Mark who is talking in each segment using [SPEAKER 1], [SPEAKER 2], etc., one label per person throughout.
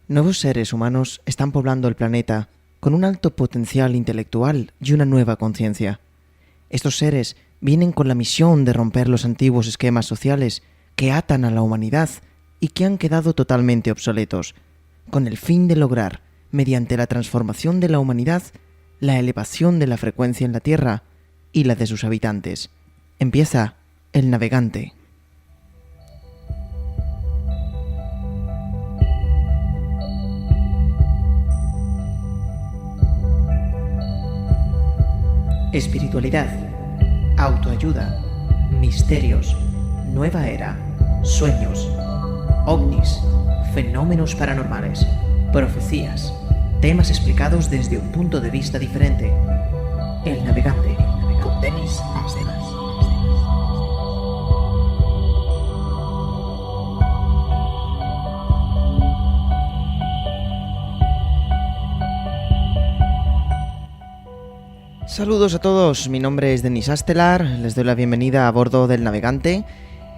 [SPEAKER 1] Nuevos seres humanos están poblando el planeta con un alto potencial intelectual y una nueva conciencia. Estos seres vienen con la misión de romper los antiguos esquemas sociales que atan a la humanidad y que han quedado totalmente obsoletos, con el fin de lograr, mediante la transformación de la humanidad, la elevación de la frecuencia en la Tierra y la de sus habitantes. Empieza El Navegante. Espiritualidad, autoayuda, misterios, nueva era, sueños, ovnis, fenómenos paranormales, profecías, temas explicados desde un punto de vista diferente. El Navegante, con Denis Astelar. Saludos a todos, mi nombre es Denis Astelar, les doy la bienvenida a bordo del Navegante,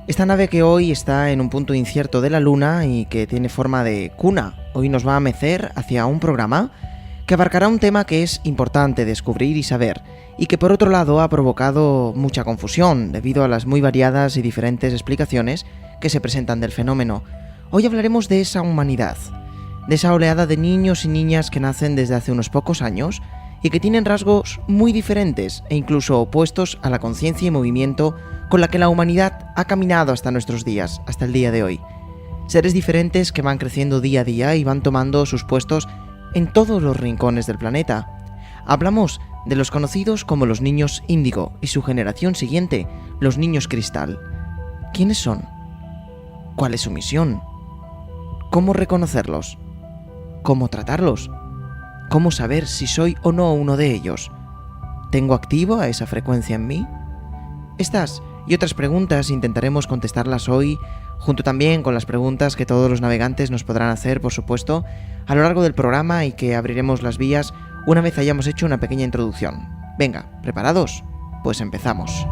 [SPEAKER 1] esta nave que hoy está en un punto incierto de la Luna y que tiene forma de cuna. Hoy nos va a mecer hacia un programa que abarcará un tema que es importante descubrir y saber, y que por otro lado ha provocado mucha confusión debido a las muy variadas y diferentes explicaciones que se presentan del fenómeno. Hoy hablaremos de esa humanidad, de esa oleada de niños y niñas que nacen desde hace unos pocos años y que tienen rasgos muy diferentes e incluso opuestos a la conciencia y movimiento con la que la humanidad ha caminado hasta nuestros días, hasta el día de hoy. Seres diferentes que van creciendo día a día y van tomando sus puestos en todos los rincones del planeta. Hablamos de los conocidos como los niños índigo y su generación siguiente, los niños cristal. ¿Quiénes son? ¿Cuál es su misión? ¿Cómo reconocerlos? ¿Cómo tratarlos? ¿Cómo saber si soy o no uno de ellos? ¿Tengo activa esa frecuencia en mí? Estas y otras preguntas intentaremos contestarlas hoy, junto también con las preguntas que todos los navegantes nos podrán hacer, por supuesto, a lo largo del programa y que abriremos las vías una vez hayamos hecho una pequeña introducción. Venga, ¿preparados? Pues empezamos.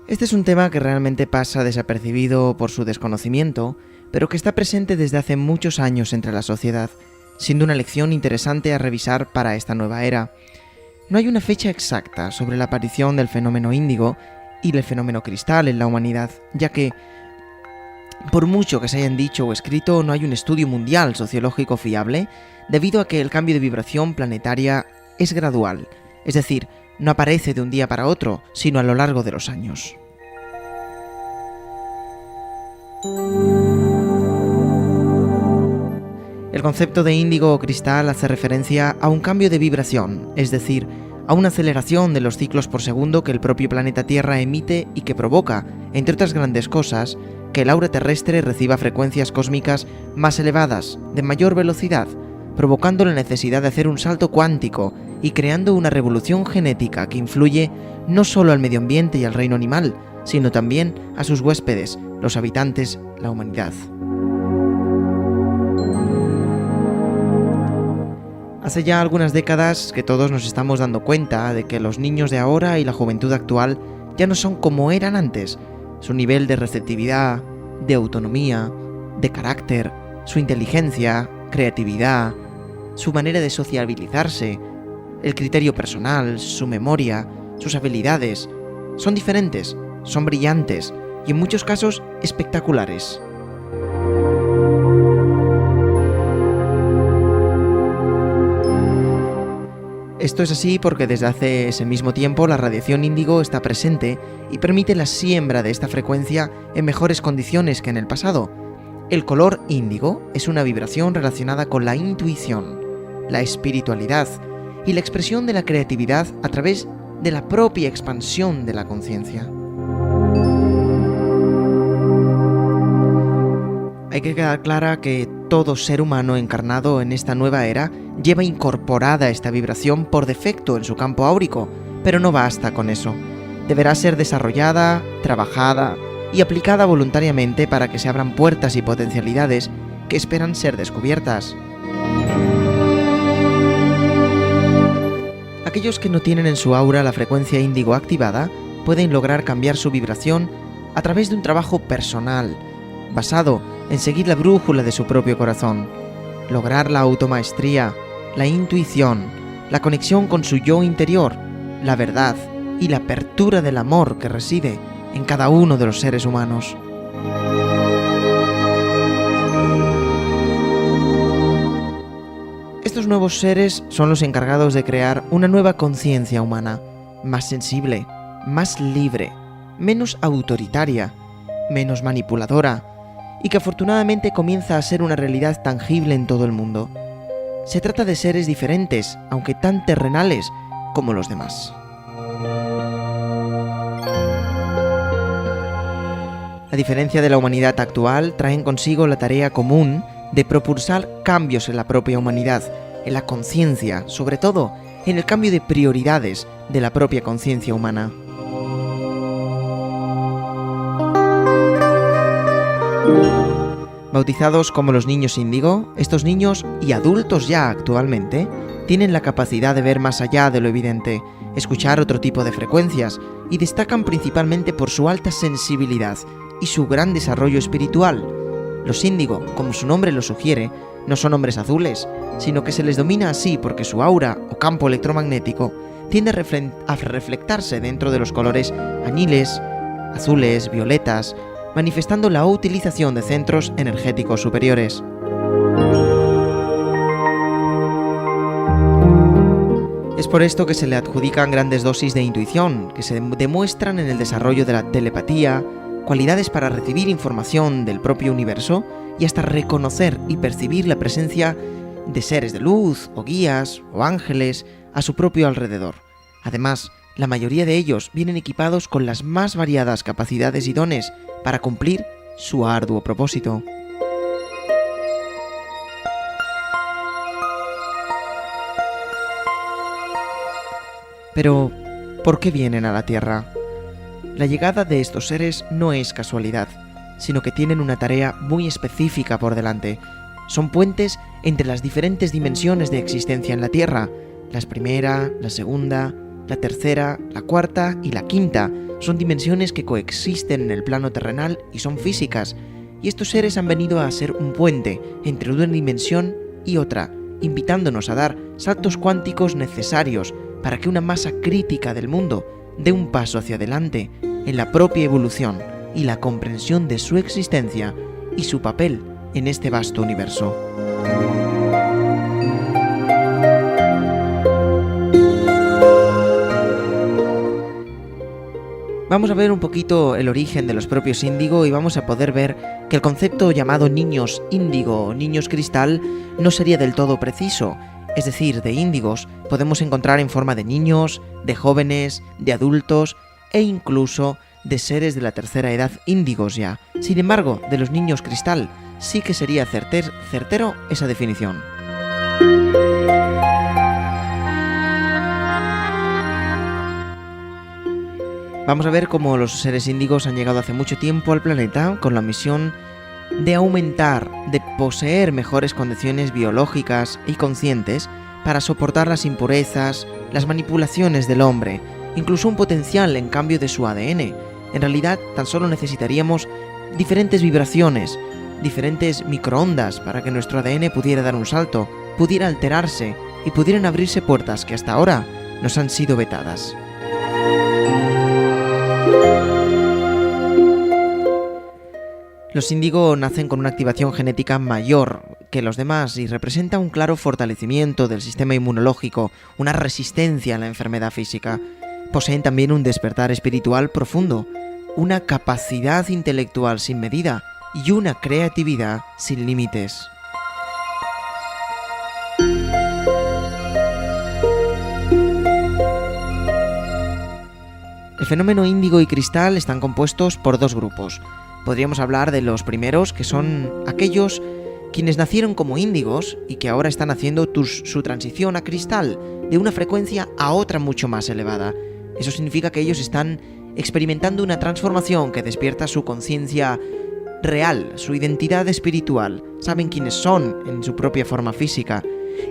[SPEAKER 1] Este es un tema que realmente pasa desapercibido por su desconocimiento, pero que está presente desde hace muchos años entre la sociedad, siendo una lección interesante a revisar para esta nueva era. No hay una fecha exacta sobre la aparición del fenómeno índigo y del fenómeno cristal en la humanidad, ya que, por mucho que se hayan dicho o escrito, no hay un estudio mundial sociológico fiable, debido a que el cambio de vibración planetaria es gradual, es decir, no aparece de un día para otro, sino a lo largo de los años. El concepto de índigo o cristal hace referencia a un cambio de vibración, es decir, a una aceleración de los ciclos por segundo que el propio planeta Tierra emite y que provoca, entre otras grandes cosas, que el aura terrestre reciba frecuencias cósmicas más elevadas, de mayor velocidad, provocando la necesidad de hacer un salto cuántico y creando una revolución genética que influye no solo al medio ambiente y al reino animal, sino también a sus huéspedes, los habitantes, la humanidad. Hace ya algunas décadas que todos nos estamos dando cuenta de que los niños de ahora y la juventud actual ya no son como eran antes. Su nivel de receptividad, de autonomía, de carácter, su inteligencia, creatividad, su manera de sociabilizarse, el criterio personal, su memoria, sus habilidades, son diferentes, son brillantes y en muchos casos espectaculares. Esto es así porque desde hace ese mismo tiempo la radiación índigo está presente y permite la siembra de esta frecuencia en mejores condiciones que en el pasado. El color índigo es una vibración relacionada con la intuición, la espiritualidad y la expresión de la creatividad a través de la propia expansión de la conciencia. Hay que quedar clara que todo ser humano encarnado en esta nueva era lleva incorporada esta vibración por defecto en su campo áurico, pero no basta con eso. Deberá ser desarrollada, trabajada y aplicada voluntariamente para que se abran puertas y potencialidades que esperan ser descubiertas. Aquellos que no tienen en su aura la frecuencia índigo activada pueden lograr cambiar su vibración a través de un trabajo personal, basado en seguir la brújula de su propio corazón, lograr la automaestría, la intuición, la conexión con su yo interior, la verdad y la apertura del amor que reside en cada uno de los seres humanos. Estos nuevos seres son los encargados de crear una nueva conciencia humana, más sensible, más libre, menos autoritaria, menos manipuladora, y que afortunadamente comienza a ser una realidad tangible en todo el mundo. Se trata de seres diferentes, aunque tan terrenales como los demás. A diferencia de la humanidad actual, traen consigo la tarea común de propulsar cambios en la propia humanidad, en la conciencia, sobre todo en el cambio de prioridades de la propia conciencia humana. Bautizados como los niños índigo, estos niños y adultos ya actualmente tienen la capacidad de ver más allá de lo evidente, escuchar otro tipo de frecuencias y destacan principalmente por su alta sensibilidad y su gran desarrollo espiritual. Los índigo, como su nombre lo sugiere, no son hombres azules, sino que se les domina así porque su aura o campo electromagnético tiende a reflectarse dentro de los colores añiles, azules, violetas, manifestando la utilización de centros energéticos superiores. Es por esto que se le adjudican grandes dosis de intuición, que se demuestran en el desarrollo de la telepatía, cualidades para recibir información del propio universo y hasta reconocer y percibir la presencia de seres de luz, o guías, o ángeles a su propio alrededor. Además, la mayoría de ellos vienen equipados con las más variadas capacidades y dones para cumplir su arduo propósito. Pero, ¿por qué vienen a la Tierra? La llegada de estos seres no es casualidad, sino que tienen una tarea muy específica por delante. Son puentes entre las diferentes dimensiones de existencia en la Tierra. La primera, la segunda, la tercera, la cuarta y la quinta son dimensiones que coexisten en el plano terrenal y son físicas, y estos seres han venido a ser un puente entre una dimensión y otra, invitándonos a dar saltos cuánticos necesarios para que una masa crítica del mundo dé un paso hacia adelante en la propia evolución y la comprensión de su existencia y su papel en este vasto universo. Vamos a ver un poquito el origen de los propios índigo y vamos a poder ver que el concepto llamado niños índigo o niños cristal no sería del todo preciso. Es decir, de índigos podemos encontrar en forma de niños, de jóvenes, de adultos e incluso de seres de la tercera edad índigos ya. Sin embargo, de los niños cristal sí que sería certero esa definición. Vamos a ver cómo los seres índigos han llegado hace mucho tiempo al planeta con la misión de aumentar, de poseer mejores condiciones biológicas y conscientes para soportar las impurezas, las manipulaciones del hombre, incluso un potencial en cambio de su ADN. En realidad, tan solo necesitaríamos diferentes vibraciones, diferentes microondas para que nuestro ADN pudiera dar un salto, pudiera alterarse y pudieran abrirse puertas que hasta ahora nos han sido vetadas. Los índigo nacen con una activación genética mayor que los demás y representa un claro fortalecimiento del sistema inmunológico, una resistencia a la enfermedad física. Poseen también un despertar espiritual profundo, una capacidad intelectual sin medida y una creatividad sin límites. El fenómeno índigo y cristal están compuestos por dos grupos. Podríamos hablar de los primeros, que son aquellos quienes nacieron como índigos y que ahora están haciendo su transición a cristal de una frecuencia a otra mucho más elevada. Eso significa que ellos están experimentando una transformación que despierta su conciencia real, su identidad espiritual, saben quiénes son en su propia forma física,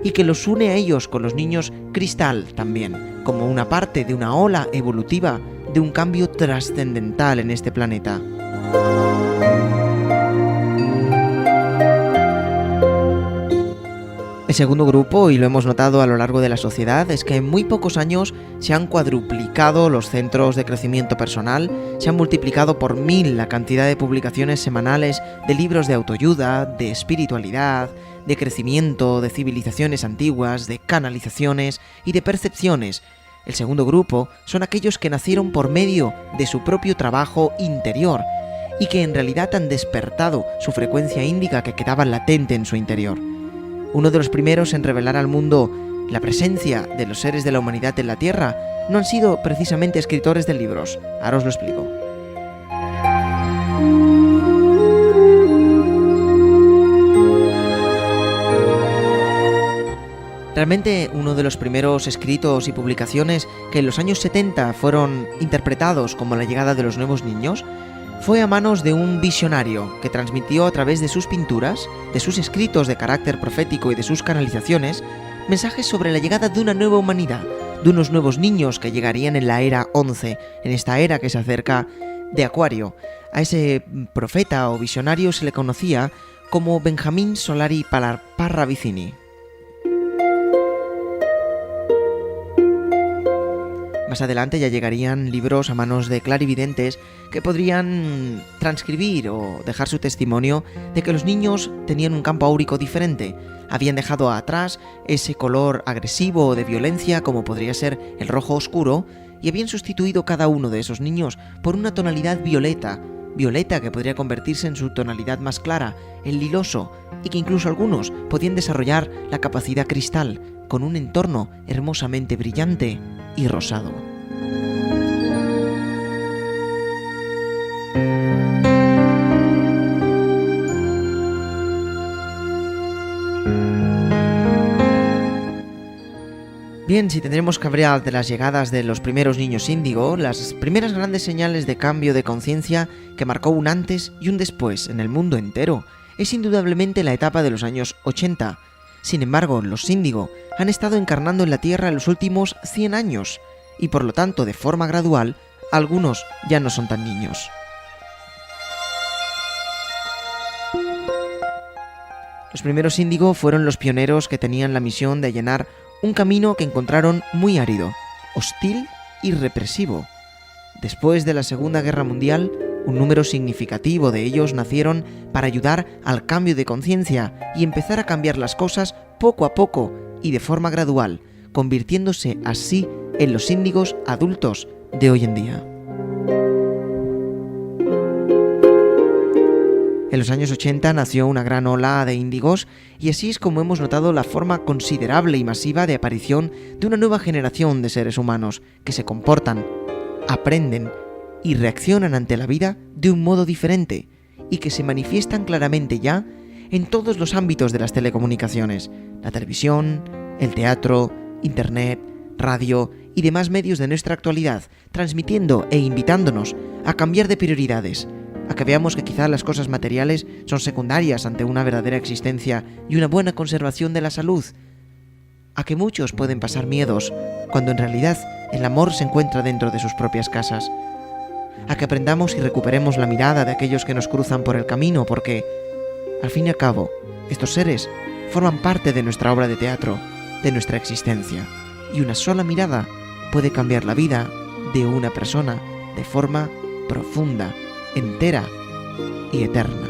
[SPEAKER 1] y que los une a ellos con los niños cristal también, como una parte de una ola evolutiva de un cambio trascendental en este planeta. El segundo grupo, y lo hemos notado a lo largo de la sociedad, es que en muy pocos años se han cuadruplicado los centros de crecimiento personal, se han multiplicado por 1000 la cantidad de publicaciones semanales de libros de autoayuda, de espiritualidad, de crecimiento, de civilizaciones antiguas, de canalizaciones y de percepciones. El segundo grupo son aquellos que nacieron por medio de su propio trabajo interior y que en realidad han despertado su frecuencia índica que quedaba latente en su interior. Uno de los primeros en revelar al mundo la presencia de los seres de la humanidad en la Tierra no han sido precisamente escritores de libros. Ahora os lo explico. Realmente uno de los primeros escritos y publicaciones que en los años 70 fueron interpretados como la llegada de los nuevos niños fue a manos de un visionario que transmitió a través de sus pinturas, de sus escritos de carácter profético y de sus canalizaciones, mensajes sobre la llegada de una nueva humanidad, de unos nuevos niños que llegarían en la era 11, en esta era que se acerca de Acuario. A ese profeta o visionario se le conocía como Benjamín Solari Parravicini. Más adelante ya llegarían libros a manos de clarividentes que podrían transcribir o dejar su testimonio de que los niños tenían un campo áurico diferente, habían dejado atrás ese color agresivo o de violencia como podría ser el rojo oscuro y habían sustituido cada uno de esos niños por una tonalidad violeta que podría convertirse en su tonalidad más clara, el liloso, y que incluso algunos podían desarrollar la capacidad cristal con un entorno hermosamente brillante y rosado. Bien, si tendremos que hablar de las llegadas de los primeros niños índigo, las primeras grandes señales de cambio de conciencia que marcó un antes y un después en el mundo entero, es indudablemente la etapa de los años 80. Sin embargo, los índigo han estado encarnando en la Tierra en los últimos 100 años, y por lo tanto, de forma gradual, algunos ya no son tan niños. Los primeros índigo fueron los pioneros que tenían la misión de allanar un camino que encontraron muy árido, hostil y represivo. Después de la Segunda Guerra Mundial, un número significativo de ellos nacieron para ayudar al cambio de conciencia y empezar a cambiar las cosas poco a poco y de forma gradual, convirtiéndose así en los índigos adultos de hoy en día. En los años 80 nació una gran ola de índigos y así es como hemos notado la forma considerable y masiva de aparición de una nueva generación de seres humanos que se comportan, aprenden y reaccionan ante la vida de un modo diferente y que se manifiestan claramente ya en todos los ámbitos de las telecomunicaciones, la televisión, el teatro, internet, radio y demás medios de nuestra actualidad, transmitiendo e invitándonos a cambiar de prioridades, a que veamos que quizá las cosas materiales son secundarias ante una verdadera existencia y una buena conservación de la salud, a que muchos pueden pasar miedos cuando en realidad el amor se encuentra dentro de sus propias casas, a que aprendamos y recuperemos la mirada de aquellos que nos cruzan por el camino, porque, al fin y al cabo, estos seres forman parte de nuestra obra de teatro, de nuestra existencia, y una sola mirada puede cambiar la vida de una persona de forma profunda, entera y eterna.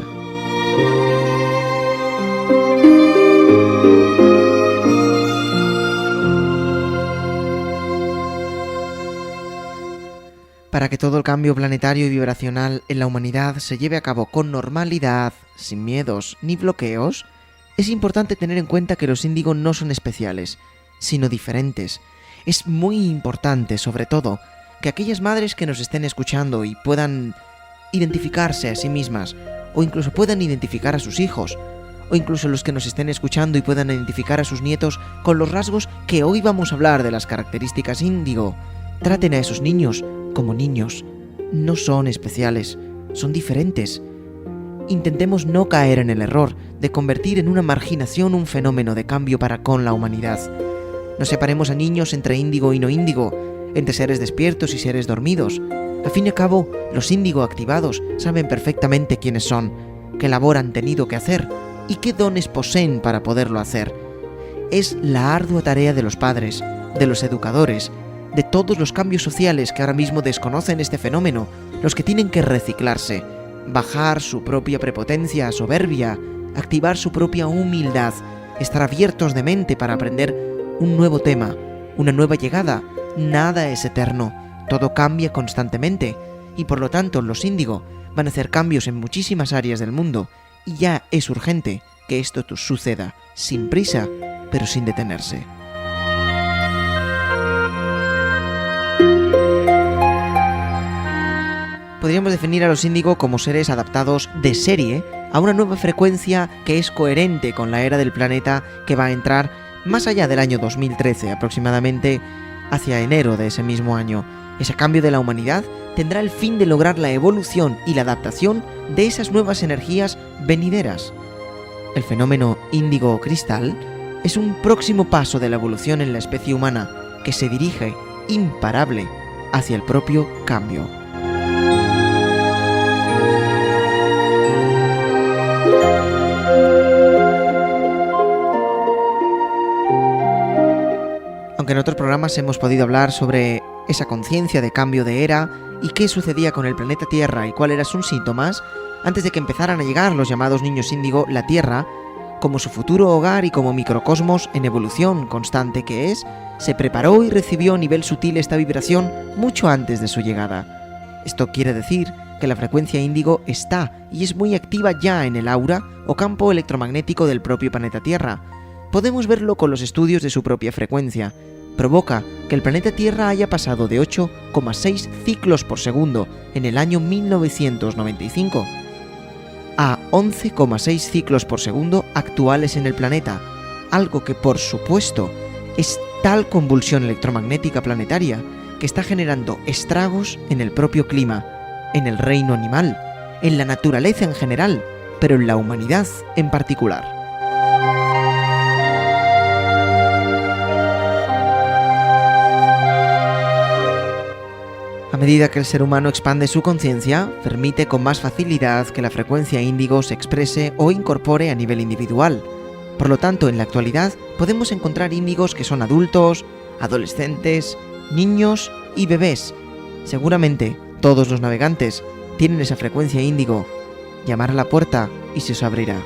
[SPEAKER 1] Para que todo el cambio planetario y vibracional en la humanidad se lleve a cabo con normalidad, sin miedos ni bloqueos, es importante tener en cuenta que los índigo no son especiales, sino diferentes. Es muy importante, sobre todo, que aquellas madres que nos estén escuchando y puedan identificarse a sí mismas, o incluso puedan identificar a sus hijos, o incluso los que nos estén escuchando y puedan identificar a sus nietos con los rasgos que hoy vamos a hablar de las características índigo, traten a esos niños como niños. No son especiales, son diferentes. Intentemos no caer en el error de convertir en una marginación un fenómeno de cambio para con la humanidad. No separemos a niños entre índigo y no índigo, entre seres despiertos y seres dormidos. Al fin y al cabo, los índigo activados saben perfectamente quiénes son, qué labor han tenido que hacer y qué dones poseen para poderlo hacer. Es la ardua tarea de los padres, de los educadores, de todos los cambios sociales que ahora mismo desconocen este fenómeno, los que tienen que reciclarse, bajar su propia prepotencia, soberbia, activar su propia humildad, estar abiertos de mente para aprender un nuevo tema, una nueva llegada. Nada es eterno, todo cambia constantemente y por lo tanto los índigo van a hacer cambios en muchísimas áreas del mundo y ya es urgente que esto suceda, sin prisa, pero sin detenerse. Podríamos definir a los índigo como seres adaptados de serie a una nueva frecuencia que es coherente con la era del planeta que va a entrar más allá del año 2013, aproximadamente hacia enero de ese mismo año. Ese cambio de la humanidad tendrá el fin de lograr la evolución y la adaptación de esas nuevas energías venideras. El fenómeno índigo cristal es un próximo paso de la evolución en la especie humana que se dirige, imparable, hacia el propio cambio. Aunque en otros programas hemos podido hablar sobre esa conciencia de cambio de era y qué sucedía con el planeta Tierra y cuáles eran sus síntomas, antes de que empezaran a llegar los llamados niños índigo, la Tierra, como su futuro hogar y como microcosmos en evolución constante que es, se preparó y recibió a nivel sutil esta vibración mucho antes de su llegada. Esto quiere decir que la frecuencia índigo está y es muy activa ya en el aura o campo electromagnético del propio planeta Tierra. Podemos verlo con los estudios de su propia frecuencia. Provoca que el planeta Tierra haya pasado de 8,6 ciclos por segundo en el año 1995 a 11,6 ciclos por segundo actuales en el planeta, algo que por supuesto es tal convulsión electromagnética planetaria que está generando estragos en el propio clima, en el reino animal, en la naturaleza en general, pero en la humanidad en particular. A medida que el ser humano expande su conciencia, permite con más facilidad que la frecuencia índigo se exprese o incorpore a nivel individual. Por lo tanto, en la actualidad podemos encontrar índigos que son adultos, adolescentes, niños y bebés. Seguramente todos los navegantes tienen esa frecuencia índigo. Llamar a la puerta y se os abrirá.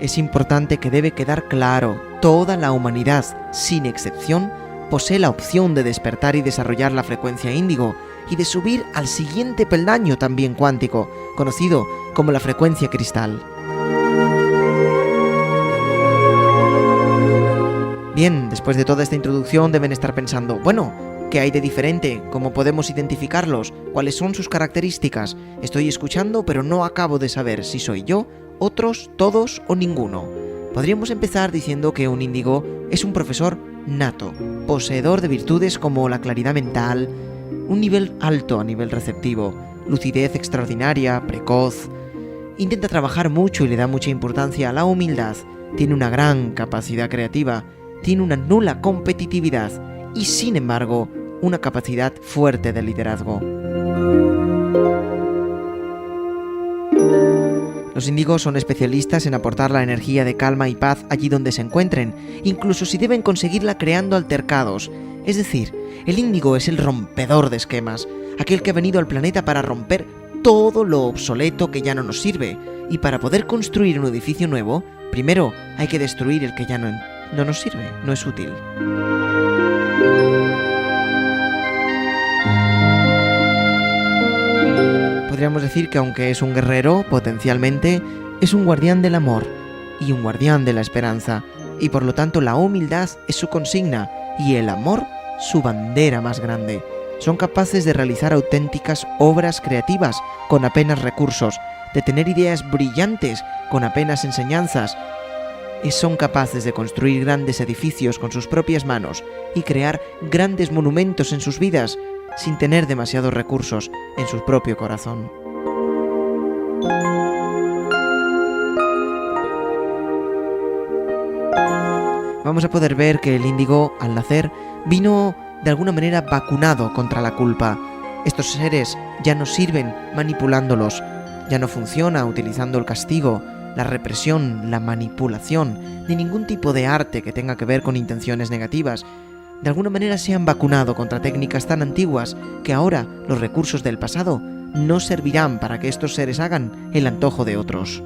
[SPEAKER 1] Es importante que debe quedar claro, toda la humanidad, sin excepción, posee la opción de despertar y desarrollar la frecuencia índigo y de subir al siguiente peldaño también cuántico, conocido como la frecuencia cristal. Bien, después de toda esta introducción deben estar pensando, bueno, ¿qué hay de diferente? ¿Cómo podemos identificarlos? ¿Cuáles son sus características? Estoy escuchando, pero no acabo de saber si soy yo, otros, todos o ninguno. Podríamos empezar diciendo que un índigo es un profesor nato, poseedor de virtudes como la claridad mental, un nivel alto a nivel receptivo, lucidez extraordinaria, precoz. Intenta trabajar mucho y le da mucha importancia a la humildad, tiene una gran capacidad creativa, tiene una nula competitividad y, sin embargo, una capacidad fuerte de liderazgo. Los índigos son especialistas en aportar la energía de calma y paz allí donde se encuentren, incluso si deben conseguirla creando altercados. Es decir, el índigo es el rompedor de esquemas, aquel que ha venido al planeta para romper todo lo obsoleto que ya no nos sirve, y para poder construir un edificio nuevo, primero hay que destruir el que ya no nos sirve, no es útil. Podríamos decir que aunque es un guerrero, potencialmente, es un guardián del amor y un guardián de la esperanza, y por lo tanto la humildad es su consigna y el amor su bandera más grande. Son capaces de realizar auténticas obras creativas con apenas recursos, de tener ideas brillantes con apenas enseñanzas. Son capaces de construir grandes edificios con sus propias manos y crear grandes monumentos en sus vidas sin tener demasiados recursos en su propio corazón. Vamos a poder ver que el índigo, al nacer, vino de alguna manera vacunado contra la culpa. Estos seres ya no sirven manipulándolos, ya no funciona utilizando el castigo, la represión, la manipulación, ni ningún tipo de arte que tenga que ver con intenciones negativas. De alguna manera se han vacunado contra técnicas tan antiguas que ahora los recursos del pasado no servirán para que estos seres hagan el antojo de otros.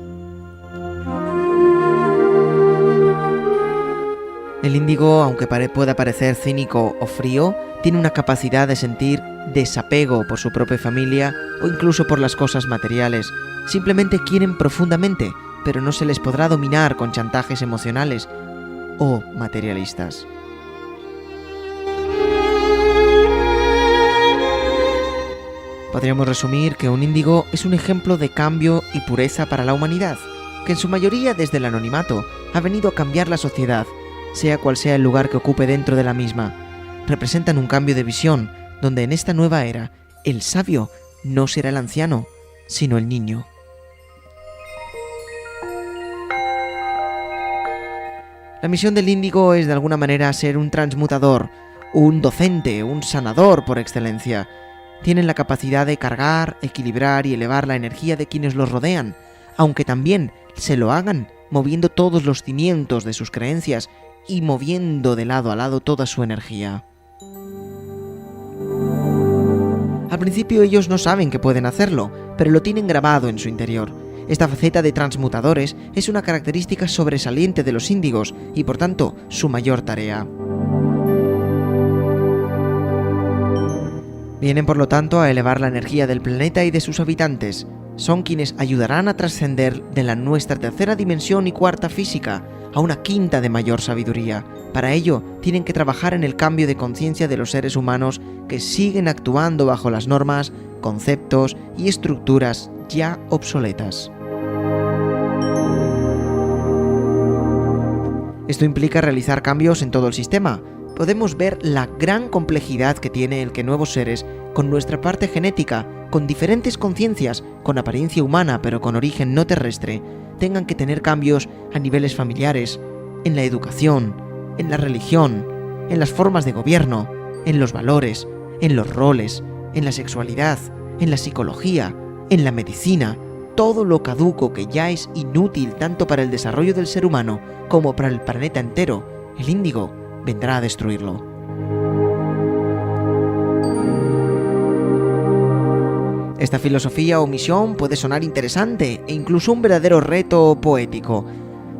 [SPEAKER 1] El índigo, aunque pueda parecer cínico o frío, tiene una capacidad de sentir desapego por su propia familia o incluso por las cosas materiales. Simplemente quieren profundamente, pero no se les podrá dominar con chantajes emocionales o materialistas. Podríamos resumir que un índigo es un ejemplo de cambio y pureza para la humanidad, que en su mayoría desde el anonimato ha venido a cambiar la sociedad, sea cual sea el lugar que ocupe dentro de la misma. Representan un cambio de visión, donde en esta nueva era, el sabio no será el anciano, sino el niño. La misión del índigo es de alguna manera ser un transmutador, un docente, un sanador por excelencia. Tienen la capacidad de cargar, equilibrar y elevar la energía de quienes los rodean, aunque también se lo hagan moviendo todos los cimientos de sus creencias y moviendo de lado a lado toda su energía. Al principio ellos no saben que pueden hacerlo, pero lo tienen grabado en su interior. Esta faceta de transmutadores es una característica sobresaliente de los índigos y por tanto su mayor tarea. Vienen por lo tanto a elevar la energía del planeta y de sus habitantes. Son quienes ayudarán a trascender de la nuestra tercera dimensión y cuarta física a una quinta de mayor sabiduría. Para ello, tienen que trabajar en el cambio de conciencia de los seres humanos que siguen actuando bajo las normas, conceptos y estructuras ya obsoletas. Esto implica realizar cambios en todo el sistema. Podemos ver la gran complejidad que tiene el que nuevos seres, con nuestra parte genética, con diferentes conciencias, con apariencia humana pero con origen no terrestre, tengan que tener cambios a niveles familiares, en la educación, en la religión, en las formas de gobierno, en los valores, en los roles, en la sexualidad, en la psicología, en la medicina, todo lo caduco que ya es inútil tanto para el desarrollo del ser humano como para el planeta entero, el índigo vendrá a destruirlo. Esta filosofía o misión puede sonar interesante e incluso un verdadero reto poético,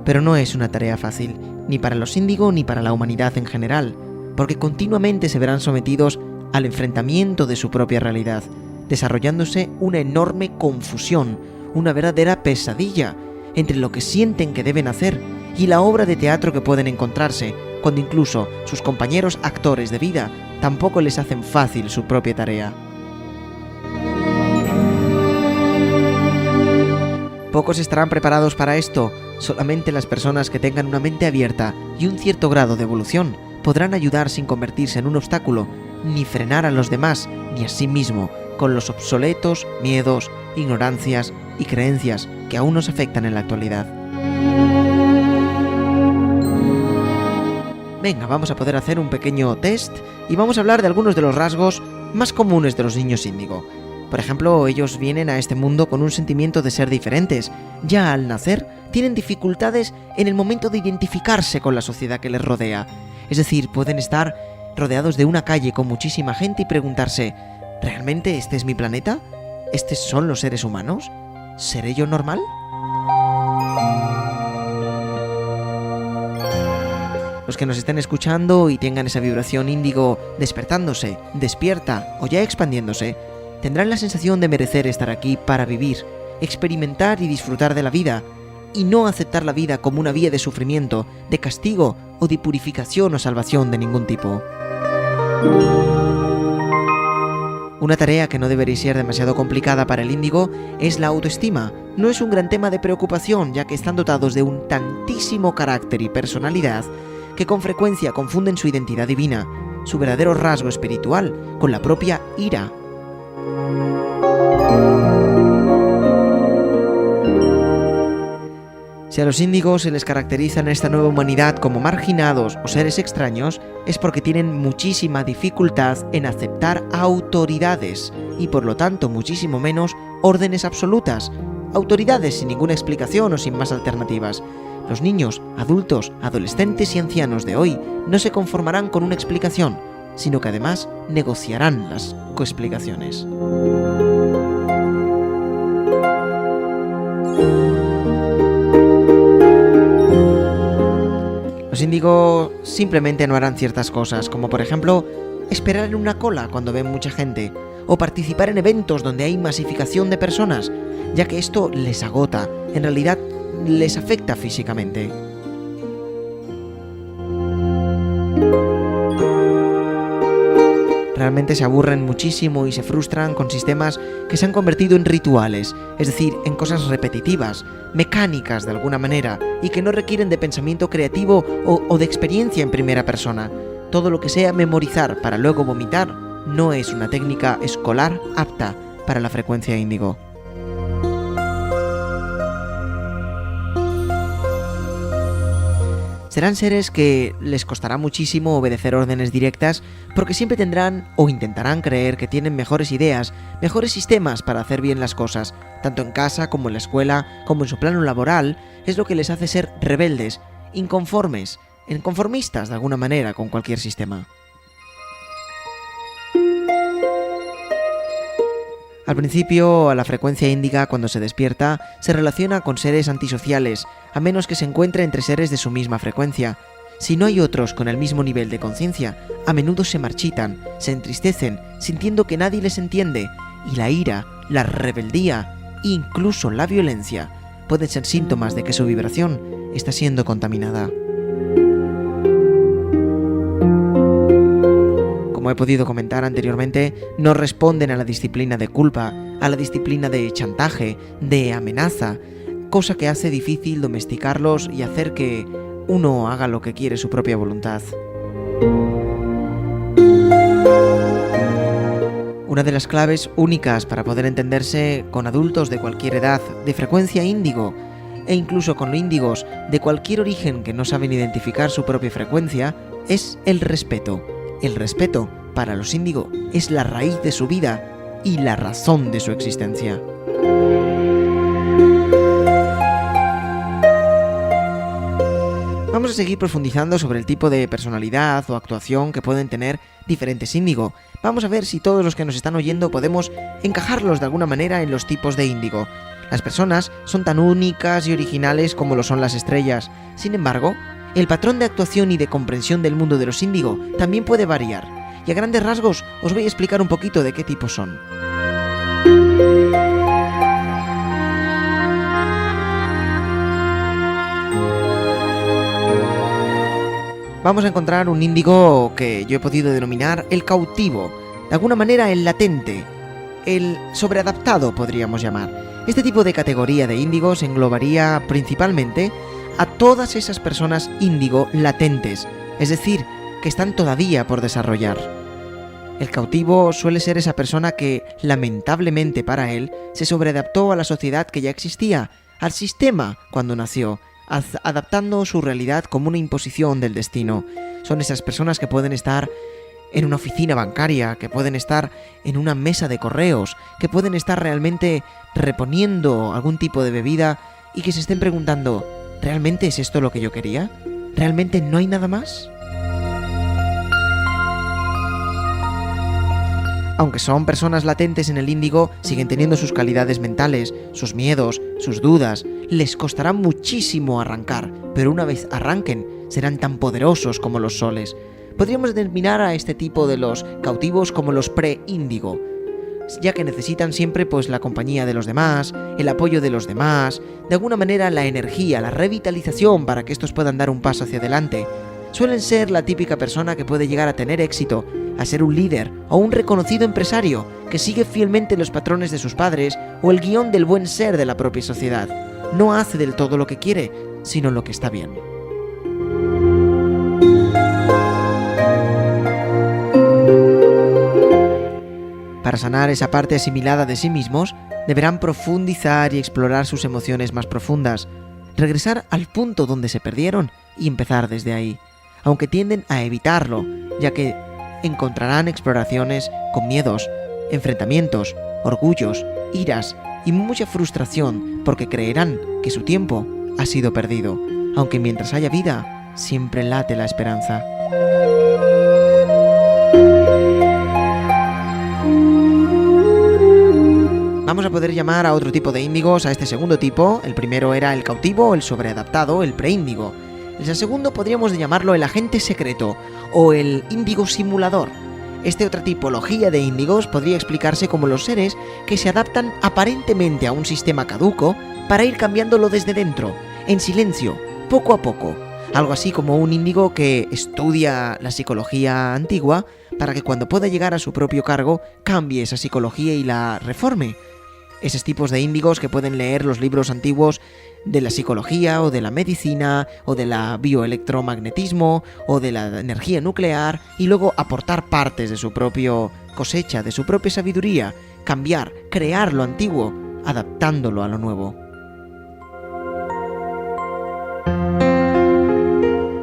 [SPEAKER 1] pero no es una tarea fácil, ni para los índigo ni para la humanidad en general, porque continuamente se verán sometidos al enfrentamiento de su propia realidad, desarrollándose una enorme confusión, una verdadera pesadilla entre lo que sienten que deben hacer y la obra de teatro que pueden encontrarse, cuando incluso sus compañeros actores de vida tampoco les hacen fácil su propia tarea. Pocos estarán preparados para esto, solamente las personas que tengan una mente abierta y un cierto grado de evolución podrán ayudar sin convertirse en un obstáculo, ni frenar a los demás, ni a sí mismo, con los obsoletos miedos, ignorancias y creencias que aún nos afectan en la actualidad. Venga, vamos a poder hacer un pequeño test y vamos a hablar de algunos de los rasgos más comunes de los niños índigo. Por ejemplo, ellos vienen a este mundo con un sentimiento de ser diferentes. Ya al nacer, tienen dificultades en el momento de identificarse con la sociedad que les rodea. Es decir, pueden estar rodeados de una calle con muchísima gente y preguntarse: ¿realmente este es mi planeta? ¿Estos son los seres humanos? ¿Seré yo normal? Los que nos estén escuchando y tengan esa vibración índigo despertándose, despierta o ya expandiéndose, tendrán la sensación de merecer estar aquí para vivir, experimentar y disfrutar de la vida, y no aceptar la vida como una vía de sufrimiento, de castigo o de purificación o salvación de ningún tipo. Una tarea que no debería ser demasiado complicada para el índigo es la autoestima. No es un gran tema de preocupación, ya que están dotados de un tantísimo carácter y personalidad que con frecuencia confunden su identidad divina, su verdadero rasgo espiritual, con la propia ira. Si a los índigos se les caracteriza en esta nueva humanidad como marginados o seres extraños, es porque tienen muchísima dificultad en aceptar autoridades y por lo tanto muchísimo menos órdenes absolutas, autoridades sin ninguna explicación o sin más alternativas. Los niños, adultos, adolescentes y ancianos de hoy no se conformarán con una explicación, sino que además negociarán las coexplicaciones. Los índigos simplemente no harán ciertas cosas, como por ejemplo esperar en una cola cuando ven mucha gente, o participar en eventos donde hay masificación de personas, ya que esto les agota, en realidad les afecta físicamente. Realmente se aburren muchísimo y se frustran con sistemas que se han convertido en rituales, es decir, en cosas repetitivas, mecánicas de alguna manera, y que no requieren de pensamiento creativo o de experiencia en primera persona. Todo lo que sea memorizar para luego vomitar no es una técnica escolar apta para la frecuencia índigo. Serán seres que les costará muchísimo obedecer órdenes directas porque siempre tendrán o intentarán creer que tienen mejores ideas, mejores sistemas para hacer bien las cosas, tanto en casa como en la escuela, como en su plano laboral. Es lo que les hace ser rebeldes, inconformes, inconformistas de alguna manera con cualquier sistema. Al principio, a la frecuencia índiga, cuando se despierta, se relaciona con seres antisociales, a menos que se encuentre entre seres de su misma frecuencia. Si no hay otros con el mismo nivel de conciencia, a menudo se marchitan, se entristecen, sintiendo que nadie les entiende, y la ira, la rebeldía, incluso la violencia, pueden ser síntomas de que su vibración está siendo contaminada. Como he podido comentar anteriormente, no responden a la disciplina de culpa, a la disciplina de chantaje, de amenaza, cosa que hace difícil domesticarlos y hacer que uno haga lo que quiere su propia voluntad. Una de las claves únicas para poder entenderse con adultos de cualquier edad, de frecuencia índigo, e incluso con índigos de cualquier origen que no saben identificar su propia frecuencia, es el respeto. El respeto, para los índigo, es la raíz de su vida y la razón de su existencia. Vamos a seguir profundizando sobre el tipo de personalidad o actuación que pueden tener diferentes índigo. Vamos a ver si todos los que nos están oyendo podemos encajarlos de alguna manera en los tipos de índigo. Las personas son tan únicas y originales como lo son las estrellas. Sin embargo, el patrón de actuación y de comprensión del mundo de los índigo también puede variar, y a grandes rasgos os voy a explicar un poquito de qué tipos son. Vamos a encontrar un índigo que yo he podido denominar el cautivo, de alguna manera el latente, el sobreadaptado podríamos llamar. Este tipo de categoría de índigos englobaría principalmente a todas esas personas índigo latentes, es decir, que están todavía por desarrollar. El cautivo suele ser esa persona que, lamentablemente para él, se sobreadaptó a la sociedad que ya existía, al sistema cuando nació, adaptando su realidad como una imposición del destino. Son esas personas que pueden estar en una oficina bancaria, que pueden estar en una mesa de correos, que pueden estar realmente reponiendo algún tipo de bebida y que se estén preguntando: ¿realmente es esto lo que yo quería? ¿Realmente no hay nada más? Aunque son personas latentes en el índigo, siguen teniendo sus calidades mentales, sus miedos, sus dudas. Les costará muchísimo arrancar, pero una vez arranquen, serán tan poderosos como los soles. Podríamos determinar a este tipo de los cautivos como los pre-índigo, ya que necesitan siempre la compañía de los demás, el apoyo de los demás, de alguna manera la energía, la revitalización para que estos puedan dar un paso hacia adelante. suelen ser la típica persona que puede llegar a tener éxito, a ser un líder o un reconocido empresario que sigue fielmente los patrones de sus padres o el guión del buen ser de la propia sociedad. No hace del todo lo que quiere, sino lo que está bien. Para sanar esa parte asimilada de sí mismos, deberán profundizar y explorar sus emociones más profundas, regresar al punto donde se perdieron y empezar desde ahí, aunque tienden a evitarlo, ya que encontrarán exploraciones con miedos, enfrentamientos, orgullos, iras y mucha frustración porque creerán que su tiempo ha sido perdido, aunque mientras haya vida, siempre late la esperanza. Vamos a poder llamar a otro tipo de índigos a este segundo tipo. El primero era el cautivo, el sobreadaptado, el preíndigo. El segundo podríamos llamarlo el agente secreto o el índigo simulador. Esta otra tipología de índigos podría explicarse como los seres que se adaptan aparentemente a un sistema caduco para ir cambiándolo desde dentro, en silencio, poco a poco. Algo así como un índigo que estudia la psicología antigua para que cuando pueda llegar a su propio cargo cambie esa psicología y la reforme. Esos tipos de índigos que pueden leer los libros antiguos de la psicología o de la medicina o de la bioelectromagnetismo o de la energía nuclear y luego aportar partes de su propia cosecha, de su propia sabiduría, cambiar, crear lo antiguo, adaptándolo a lo nuevo.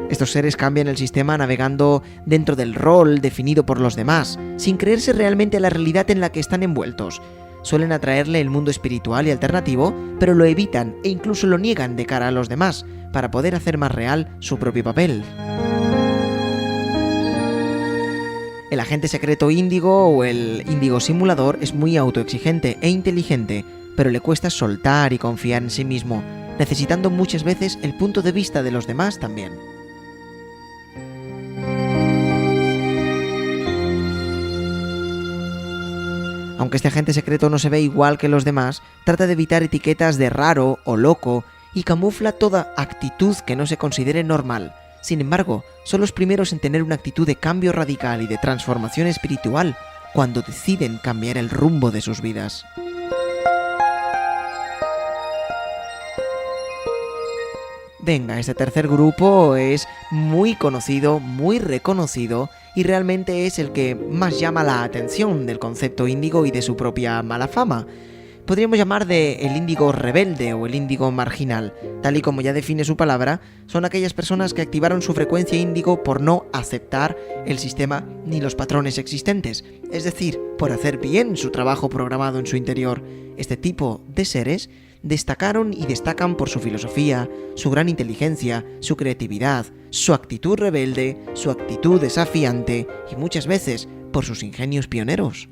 [SPEAKER 1] Estos seres cambian el sistema navegando dentro del rol definido por los demás, sin creerse realmente la realidad en la que están envueltos. Suelen atraerle el mundo espiritual y alternativo, pero lo evitan e incluso lo niegan de cara a los demás, para poder hacer más real su propio papel. El agente secreto índigo o el índigo simulador es muy autoexigente e inteligente, pero le cuesta soltar y confiar en sí mismo, necesitando muchas veces el punto de vista de los demás también. Aunque este agente secreto no se ve igual que los demás, trata de evitar etiquetas de raro o loco y camufla toda actitud que no se considere normal. Sin embargo, son los primeros en tener una actitud de cambio radical y de transformación espiritual cuando deciden cambiar el rumbo de sus vidas. Venga, este tercer grupo es muy conocido, muy reconocido y realmente es el que más llama la atención del concepto índigo y de su propia mala fama. Podríamos llamar de el índigo rebelde o el índigo marginal. Tal y como ya define su palabra, son aquellas personas que activaron su frecuencia índigo por no aceptar el sistema ni los patrones existentes, es decir, por hacer bien su trabajo programado en su interior. Este tipo de seres destacaron y destacan por su filosofía, su gran inteligencia, su creatividad, su actitud rebelde, su actitud desafiante y muchas veces por sus ingenios pioneros.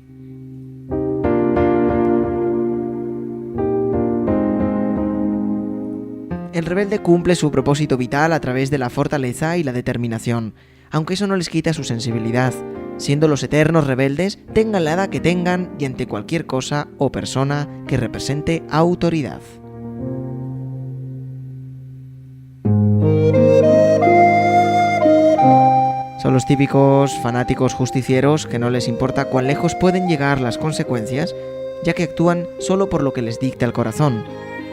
[SPEAKER 1] El rebelde cumple su propósito vital a través de la fortaleza y la determinación, aunque eso no les quita su sensibilidad, siendo los eternos rebeldes, tengan la edad que tengan y ante cualquier cosa o persona que represente autoridad. Son los típicos fanáticos justicieros que no les importa cuán lejos pueden llegar las consecuencias, ya que actúan solo por lo que les dicta el corazón.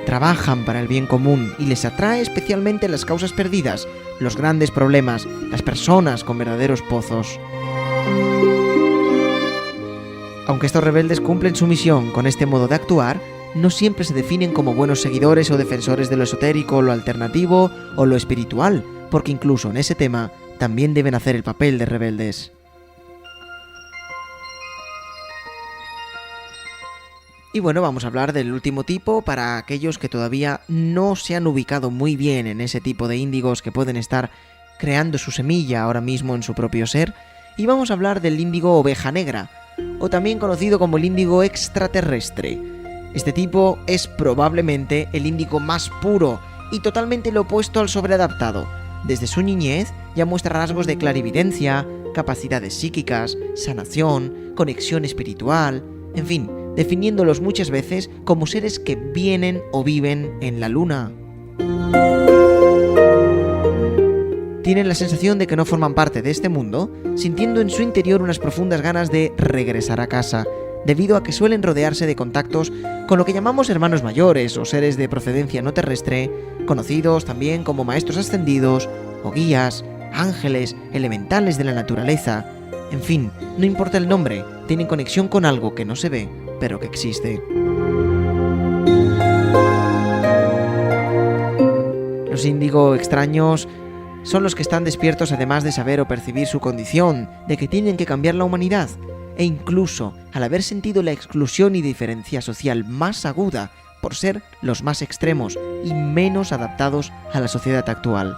[SPEAKER 1] Trabajan para el bien común y les atrae especialmente las causas perdidas, los grandes problemas, las personas con verdaderos pozos. Aunque estos rebeldes cumplen su misión con este modo de actuar, no siempre se definen como buenos seguidores o defensores de lo esotérico, lo alternativo o lo espiritual, porque incluso en ese tema también deben hacer el papel de rebeldes. Y bueno, vamos a hablar del último tipo para aquellos que todavía no se han ubicado muy bien en ese tipo de índigos que pueden estar creando su semilla ahora mismo en su propio ser. Y vamos a hablar del índigo oveja negra, o también conocido como el índigo extraterrestre. Este tipo es probablemente el índigo más puro y totalmente lo opuesto al sobreadaptado. Desde su niñez ya muestra rasgos de clarividencia, capacidades psíquicas, sanación, conexión espiritual, en fin, definiéndolos muchas veces como seres que vienen o viven en la luna. Tienen la sensación de que no forman parte de este mundo, sintiendo en su interior unas profundas ganas de regresar a casa, debido a que suelen rodearse de contactos con lo que llamamos hermanos mayores o seres de procedencia no terrestre, conocidos también como maestros ascendidos o guías, ángeles, elementales de la naturaleza. En fin, no importa el nombre, tienen conexión con algo que no se ve, pero que existe. Los índigo extraños son los que están despiertos además de saber o percibir su condición, de que tienen que cambiar la humanidad, e incluso al haber sentido la exclusión y diferencia social más aguda por ser los más extremos y menos adaptados a la sociedad actual.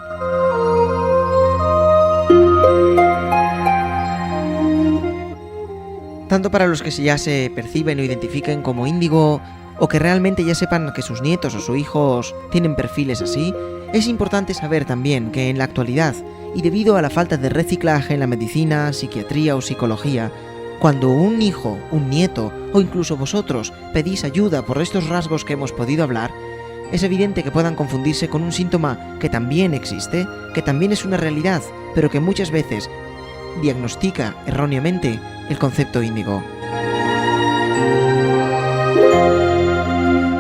[SPEAKER 1] Tanto para los que ya se perciben o identifiquen como índigo, o que realmente ya sepan que sus nietos o sus hijos tienen perfiles así, es importante saber también que en la actualidad, y debido a la falta de reciclaje en la medicina, psiquiatría o psicología, cuando un hijo, un nieto o incluso vosotros pedís ayuda por estos rasgos que hemos podido hablar, es evidente que puedan confundirse con un síntoma que también existe, que también es una realidad, pero que muchas veces diagnostica erróneamente el concepto índigo.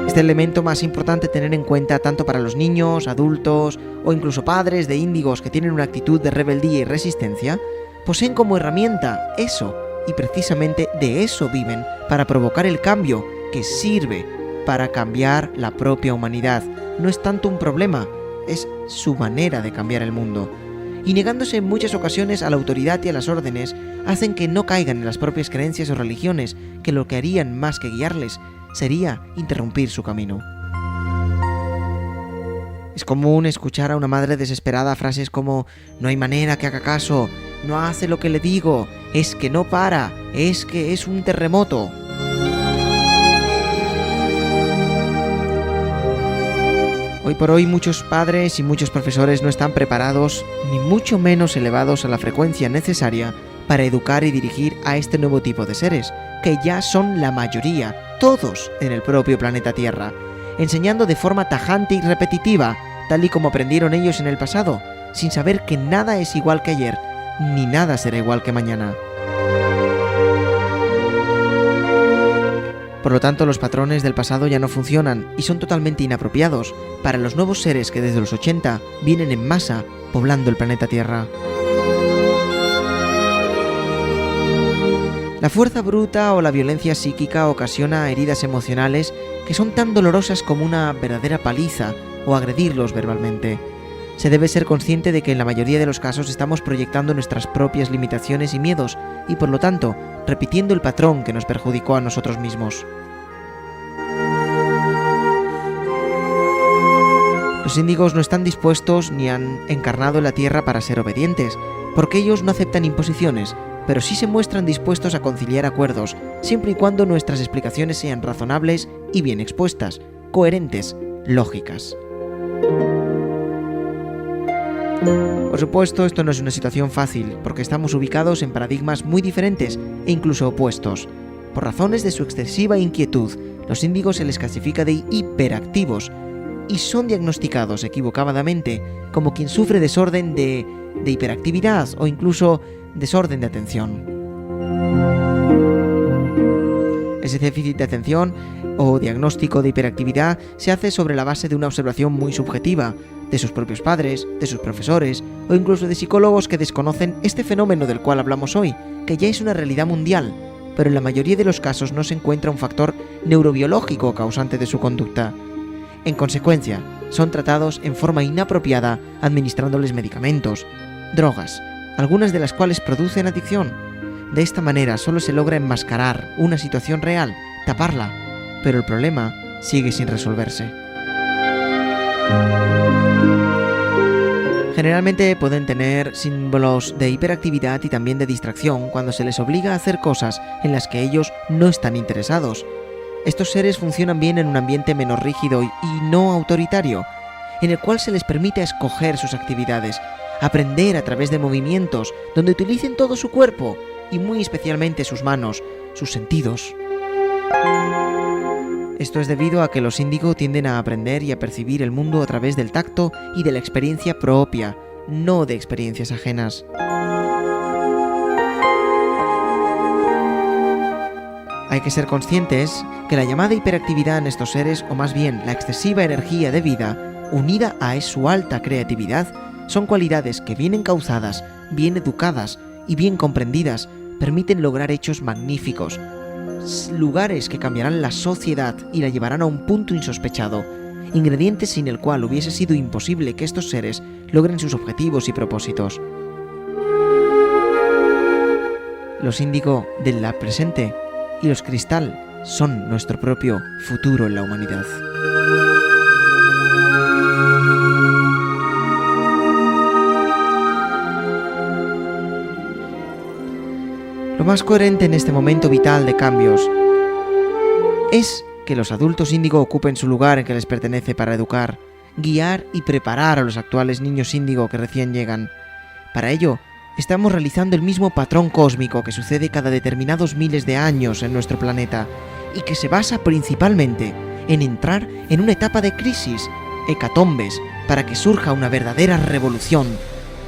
[SPEAKER 1] Este elemento más importante tener en cuenta tanto para los niños, adultos o incluso padres de índigos que tienen una actitud de rebeldía y resistencia, poseen como herramienta eso, y precisamente de eso viven, para provocar el cambio que sirve para cambiar la propia humanidad. No es tanto un problema, es su manera de cambiar el mundo. Y negándose en muchas ocasiones a la autoridad y a las órdenes, hacen que no caigan en las propias creencias o religiones, que lo que harían más que guiarles sería interrumpir su camino. Es común escuchar a una madre desesperada frases como «No hay manera que haga caso», «No hace lo que le digo», «Es que no para», «Es que es un terremoto». Hoy por hoy muchos padres y muchos profesores no están preparados, ni mucho menos elevados a la frecuencia necesaria para educar y dirigir a este nuevo tipo de seres, que ya son la mayoría, todos en el propio planeta Tierra, enseñando de forma tajante y repetitiva, tal y como aprendieron ellos en el pasado, sin saber que nada es igual que ayer, ni nada será igual que mañana. Por lo tanto, los patrones del pasado ya no funcionan y son totalmente inapropiados para los nuevos seres que desde los 80 vienen en masa poblando el planeta Tierra. La fuerza bruta o la violencia psíquica ocasiona heridas emocionales que son tan dolorosas como una verdadera paliza o agredirlos verbalmente. Se debe ser consciente de que en la mayoría de los casos estamos proyectando nuestras propias limitaciones y miedos y por lo tanto repitiendo el patrón que nos perjudicó a nosotros mismos. Los índigos no están dispuestos ni han encarnado en la Tierra para ser obedientes, porque ellos no aceptan imposiciones, pero sí se muestran dispuestos a conciliar acuerdos, siempre y cuando nuestras explicaciones sean razonables y bien expuestas, coherentes, lógicas. Por supuesto, esto no es una situación fácil, porque estamos ubicados en paradigmas muy diferentes e incluso opuestos. Por razones de su excesiva inquietud, los índigos se les clasifica de hiperactivos y son diagnosticados equivocadamente como quien sufre desorden de hiperactividad o incluso desorden de atención. Ese déficit de atención o diagnóstico de hiperactividad se hace sobre la base de una observación muy subjetiva, de sus propios padres, de sus profesores o incluso de psicólogos que desconocen este fenómeno del cual hablamos hoy, que ya es una realidad mundial, pero en la mayoría de los casos no se encuentra un factor neurobiológico causante de su conducta. En consecuencia, son tratados en forma inapropiada administrándoles medicamentos, drogas, algunas de las cuales producen adicción. De esta manera solo se logra enmascarar una situación real, taparla, pero el problema sigue sin resolverse. Generalmente pueden tener símbolos de hiperactividad y también de distracción cuando se les obliga a hacer cosas en las que ellos no están interesados. Estos seres funcionan bien en un ambiente menos rígido y no autoritario, en el cual se les permite escoger sus actividades, aprender a través de movimientos donde utilicen todo su cuerpo y muy especialmente sus manos, sus sentidos. Esto es debido a que los índigo tienden a aprender y a percibir el mundo a través del tacto y de la experiencia propia, no de experiencias ajenas. Hay que ser conscientes que la llamada hiperactividad en estos seres, o más bien la excesiva energía de vida, unida a su alta creatividad, son cualidades que bien encauzadas, bien educadas y bien comprendidas, permiten lograr hechos magníficos, lugares que cambiarán la sociedad y la llevarán a un punto insospechado, ingrediente sin el cual hubiese sido imposible que estos seres logren sus objetivos y propósitos. Los índigo del la presente y los cristal son nuestro propio futuro en la humanidad. Lo más coherente en este momento vital de cambios es que los adultos índigo ocupen su lugar en que les pertenece para educar, guiar y preparar a los actuales niños índigo que recién llegan. Para ello, estamos realizando el mismo patrón cósmico que sucede cada determinados miles de años en nuestro planeta y que se basa principalmente en entrar en una etapa de crisis, hecatombes, para que surja una verdadera revolución,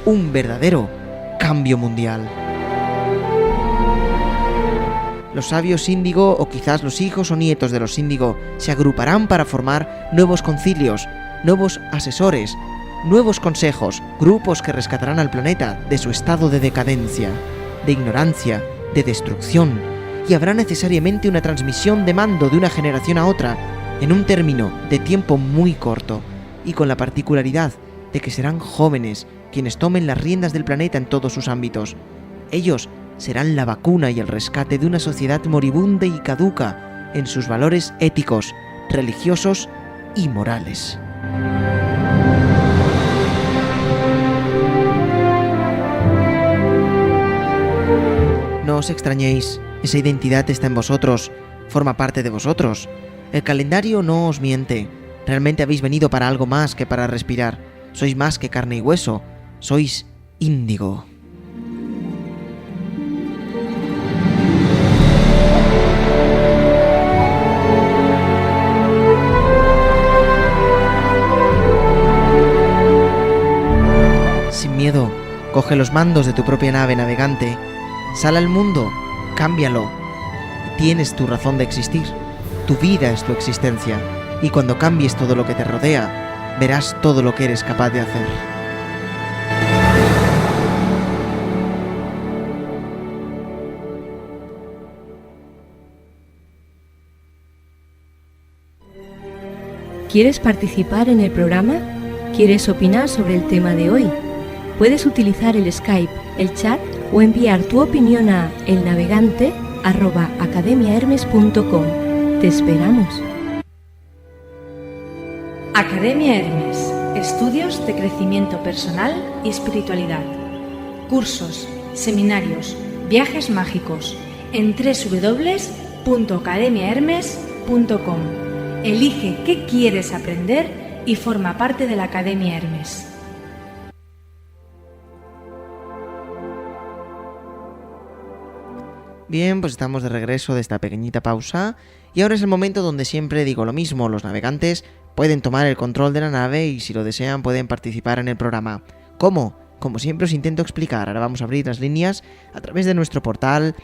[SPEAKER 1] un verdadero cambio mundial. Los sabios índigo, o quizás los hijos o nietos de los índigo, se agruparán para formar nuevos concilios, nuevos asesores, nuevos consejos, grupos que rescatarán al planeta de su estado de decadencia, de ignorancia, de destrucción, y habrá necesariamente una transmisión de mando de una generación a otra, en un término de tiempo muy corto, y con la particularidad de que serán jóvenes quienes tomen las riendas del planeta en todos sus ámbitos. Ellos serán la vacuna y el rescate de una sociedad moribunda y caduca en sus valores éticos, religiosos y morales. No os extrañéis, esa identidad está en vosotros, forma parte de vosotros. El calendario no os miente, realmente habéis venido para algo más que para respirar. Sois más que carne y hueso, sois índigo. Sin miedo, coge los mandos de tu propia nave navegante, sal al mundo, cámbialo. Tienes tu razón de existir, tu vida es tu existencia, y cuando cambies todo lo que te rodea, verás todo lo que eres capaz de hacer.
[SPEAKER 2] ¿Quieres participar en el programa? ¿Quieres opinar sobre el tema de hoy? Puedes utilizar el Skype, el chat o enviar tu opinión a elnavegante@academiahermes.com. Te esperamos.
[SPEAKER 3] Academia Hermes. Estudios de crecimiento personal y espiritualidad. Cursos, seminarios, viajes mágicos en www.academiahermes.com. Elige qué quieres aprender y forma parte de la Academia Hermes.
[SPEAKER 1] Bien, pues estamos de regreso de esta pequeñita pausa y ahora es el momento donde siempre digo lo mismo, los navegantes pueden tomar el control de la nave y si lo desean pueden participar en el programa. ¿Cómo? Como siempre os intento explicar, ahora vamos a abrir las líneas a través de nuestro portal,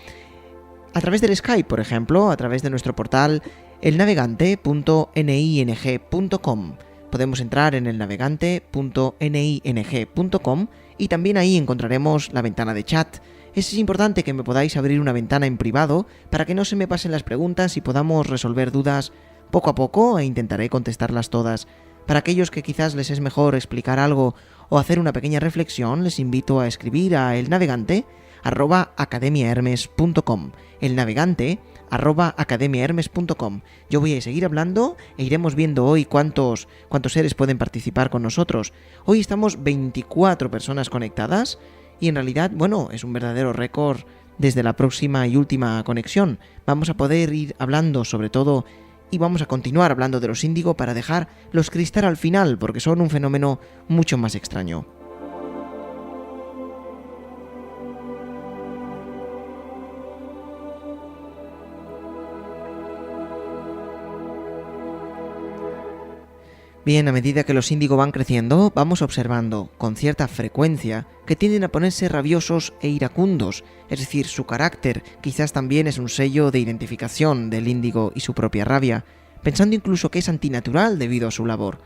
[SPEAKER 1] a través del Skype, por ejemplo, a través de nuestro portal elnavegante.ning.com. Podemos entrar en elnavegante.ning.com y también ahí encontraremos la ventana de chat. Es importante que me podáis abrir una ventana en privado para que no se me pasen las preguntas y podamos resolver dudas poco a poco e intentaré contestarlas todas. Para aquellos que quizás les es mejor explicar algo o hacer una pequeña reflexión, les invito a escribir a elnavegante@academiahermes.com. elnavegante@academiahermes.com. Yo voy a seguir hablando e iremos viendo hoy cuántos seres pueden participar con nosotros. Hoy estamos 24 personas conectadas. Y en realidad, bueno, es un verdadero récord desde la próxima y última conexión. Vamos a poder ir hablando sobre todo y vamos a continuar hablando de los índigo para dejar los cristal al final, porque son un fenómeno mucho más extraño. Bien, a medida que los índigo van creciendo, vamos observando, con cierta frecuencia, que tienden a ponerse rabiosos e iracundos, es decir, su carácter quizás también es un sello de identificación del índigo y su propia rabia, pensando incluso que es antinatural debido a su labor.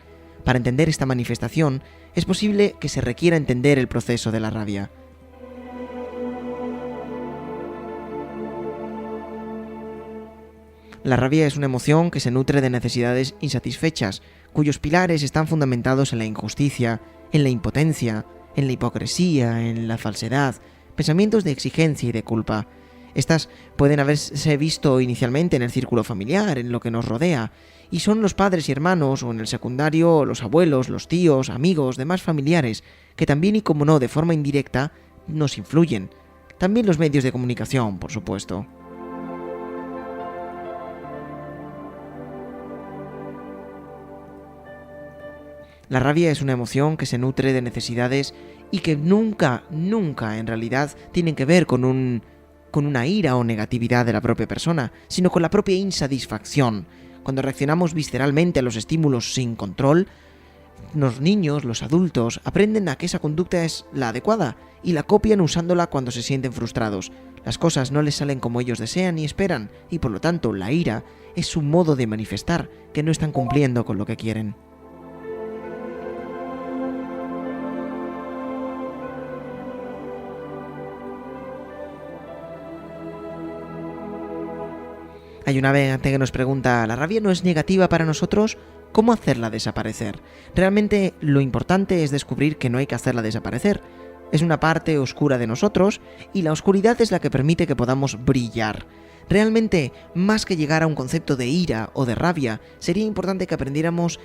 [SPEAKER 1] Para entender esta manifestación, es posible que se requiera entender el proceso de la rabia. La rabia es una emoción que se nutre de necesidades insatisfechas, cuyos pilares están fundamentados en la injusticia, en la impotencia, en la hipocresía, en la falsedad, pensamientos de exigencia y de culpa. Estas pueden haberse visto inicialmente en el círculo familiar, en lo que nos rodea, y son los padres y hermanos, o en el secundario, los abuelos, los tíos, amigos, demás familiares, que también y como no de forma indirecta, nos influyen. También los medios de comunicación, por supuesto. La rabia es una emoción que se nutre de necesidades y que nunca en realidad tienen que ver con una ira o negatividad de la propia persona, sino con la propia insatisfacción. Cuando reaccionamos visceralmente a los estímulos sin control, los niños, los adultos, aprenden a que esa conducta es la adecuada y la copian usándola cuando se sienten frustrados. Las cosas no les salen como ellos desean y esperan, y por lo tanto la ira es su modo de manifestar que no están cumpliendo con lo que quieren. Hay una navegante que nos pregunta, ¿la rabia no es negativa para nosotros? ¿Cómo hacerla desaparecer? Realmente lo importante es descubrir que no hay que hacerla desaparecer. Es una parte oscura de nosotros y la oscuridad es la que permite que podamos brillar. Realmente, más que llegar a un concepto de ira o de rabia, sería importante que aprendiéramos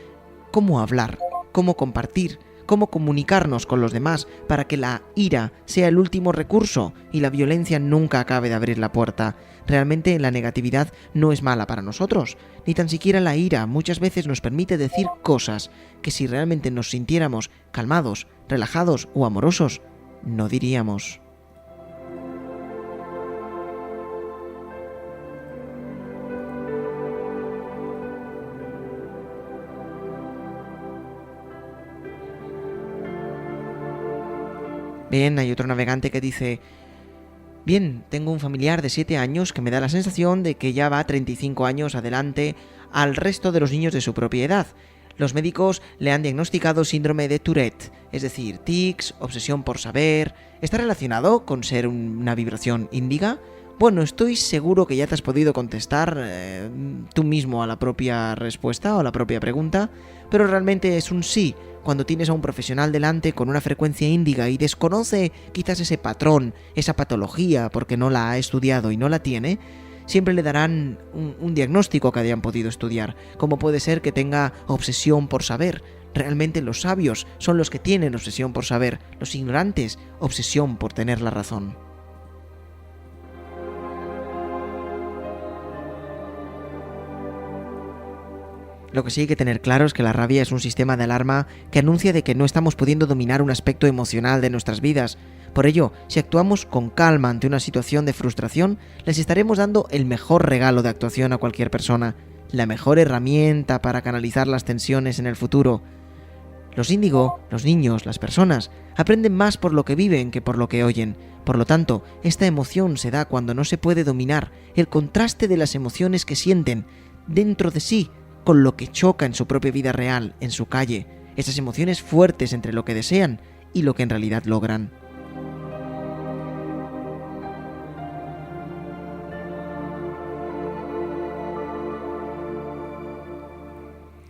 [SPEAKER 1] cómo hablar, cómo compartir, cómo comunicarnos con los demás para que la ira sea el último recurso y la violencia nunca acabe de abrir la puerta. Realmente la negatividad no es mala para nosotros, ni tan siquiera la ira muchas veces nos permite decir cosas que si realmente nos sintiéramos calmados, relajados o amorosos, no diríamos. Bien, hay otro navegante que dice: bien, tengo un familiar de 7 años que me da la sensación de que ya va 35 años adelante al resto de los niños de su propia edad. Los médicos le han diagnosticado síndrome de Tourette, es decir, tics, obsesión por saber. ¿Está relacionado con ser una vibración índiga? Bueno, estoy seguro que ya te has podido contestar tú mismo a la propia respuesta o a la propia pregunta, pero realmente es un sí. Cuando tienes a un profesional delante con una frecuencia índiga y desconoce quizás ese patrón, esa patología, porque no la ha estudiado y no la tiene, siempre le darán un diagnóstico que hayan podido estudiar, como puede ser que tenga obsesión por saber. Realmente los sabios son los que tienen obsesión por saber, los ignorantes, obsesión por tener la razón. Lo que sí hay que tener claro es que la rabia es un sistema de alarma que anuncia de que no estamos pudiendo dominar un aspecto emocional de nuestras vidas. Por ello, si actuamos con calma ante una situación de frustración, les estaremos dando el mejor regalo de actuación a cualquier persona, la mejor herramienta para canalizar las tensiones en el futuro. Los índigo, los niños, las personas, aprenden más por lo que viven que por lo que oyen. Por lo tanto, esta emoción se da cuando no se puede dominar el contraste de las emociones que sienten dentro de sí con lo que choca en su propia vida real, en su calle, esas emociones fuertes entre lo que desean y lo que en realidad logran.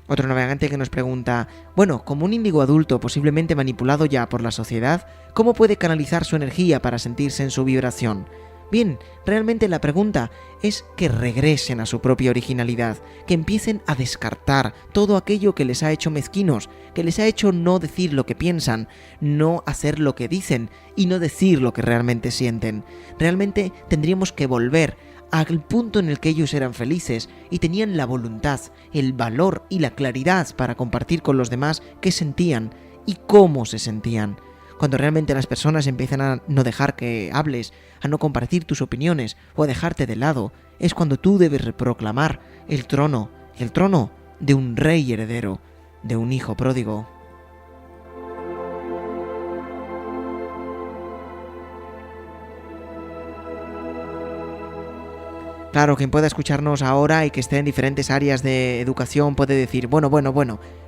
[SPEAKER 1] Otro navegante que nos pregunta, bueno, como un índigo adulto posiblemente manipulado ya por la sociedad, ¿cómo puede canalizar su energía para sentirse en su vibración? Bien, realmente la pregunta es que regresen a su propia originalidad, que empiecen a descartar todo aquello que les ha hecho mezquinos, que les ha hecho no decir lo que piensan, no hacer lo que dicen y no decir lo que realmente sienten. Realmente tendríamos que volver al punto en el que ellos eran felices y tenían la voluntad, el valor y la claridad para compartir con los demás qué sentían y cómo se sentían. Cuando realmente las personas empiezan a no dejar que hables, a no compartir tus opiniones o a dejarte de lado, es cuando tú debes proclamar el trono de un rey heredero. de un hijo pródigo. Claro, quien pueda escucharnos ahora y que esté en diferentes áreas de educación puede decir, bueno,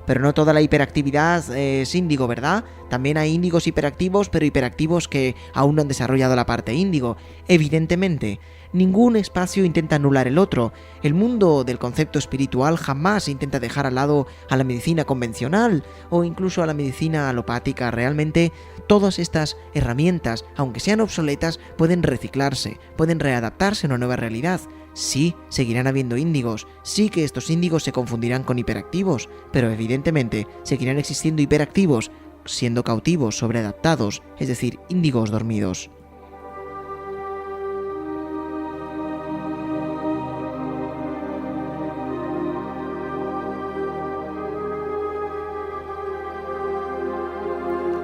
[SPEAKER 1] pero no toda la hiperactividad es índigo, ¿verdad? También hay índigos hiperactivos, pero hiperactivos que aún no han desarrollado la parte índigo. Evidentemente, ningún espacio intenta anular el otro. El mundo del concepto espiritual jamás intenta dejar al lado a la medicina convencional o incluso a la medicina alopática. Realmente, todas estas herramientas, aunque sean obsoletas, pueden reciclarse, pueden readaptarse a una nueva realidad. Sí, seguirán habiendo índigos, sí que estos índigos se confundirán con hiperactivos, pero evidentemente seguirán existiendo hiperactivos, siendo cautivos, sobreadaptados, es decir, índigos dormidos.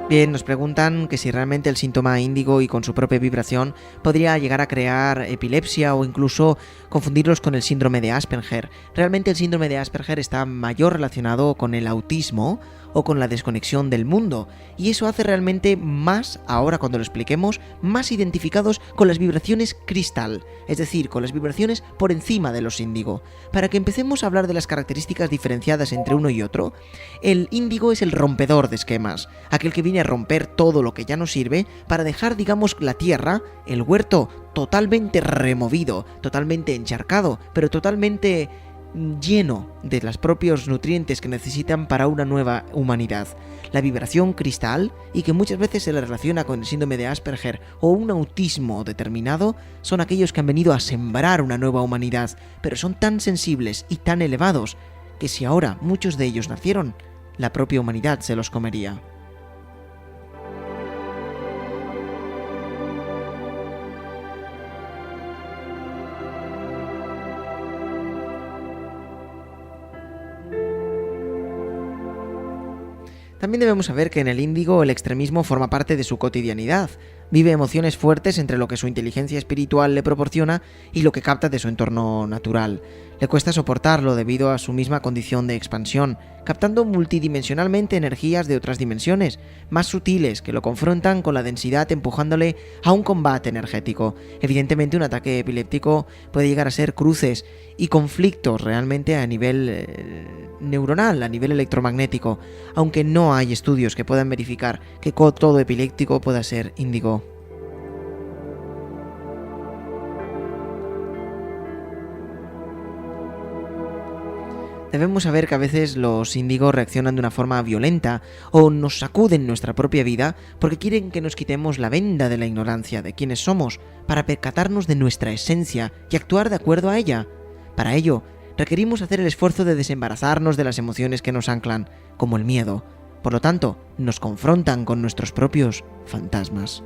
[SPEAKER 1] Bien, nos preguntan que si realmente el síntoma índigo y con su propia vibración podría llegar a crear epilepsia o incluso confundirlos con el síndrome de Asperger. Realmente el síndrome de Asperger está mayor relacionado con el autismo o con la desconexión del mundo, y eso hace realmente más, ahora cuando lo expliquemos, más identificados con las vibraciones cristal, es decir, con las vibraciones por encima de los índigo. Para que empecemos a hablar de las características diferenciadas entre uno y otro, el índigo es el rompedor de esquemas, aquel que viene a romper todo lo que ya no sirve para dejar, digamos, la tierra, el huerto, totalmente removido, totalmente encharcado, pero totalmente lleno de los propios nutrientes que necesitan para una nueva humanidad. La vibración cristal, y que muchas veces se le relaciona con el síndrome de Asperger o un autismo determinado, son aquellos que han venido a sembrar una nueva humanidad, pero son tan sensibles y tan elevados que si ahora muchos de ellos nacieron, la propia humanidad se los comería. También debemos saber que en el índigo el extremismo forma parte de su cotidianidad. Vive emociones fuertes entre lo que su inteligencia espiritual le proporciona y lo que capta de su entorno natural. Le cuesta soportarlo debido a su misma condición de expansión, captando multidimensionalmente energías de otras dimensiones, más sutiles, que lo confrontan con la densidad empujándole a un combate energético. Evidentemente un ataque epiléptico puede llegar a ser cruces y conflictos realmente a nivel neuronal, a nivel electromagnético, aunque no hay estudios que puedan verificar que todo epiléptico pueda ser índigo. Debemos saber que a veces los índigos reaccionan de una forma violenta o nos sacuden nuestra propia vida porque quieren que nos quitemos la venda de la ignorancia de quiénes somos para percatarnos de nuestra esencia y actuar de acuerdo a ella. Para ello, requerimos hacer el esfuerzo de desembarazarnos de las emociones que nos anclan, como el miedo. Por lo tanto, nos confrontan con nuestros propios fantasmas.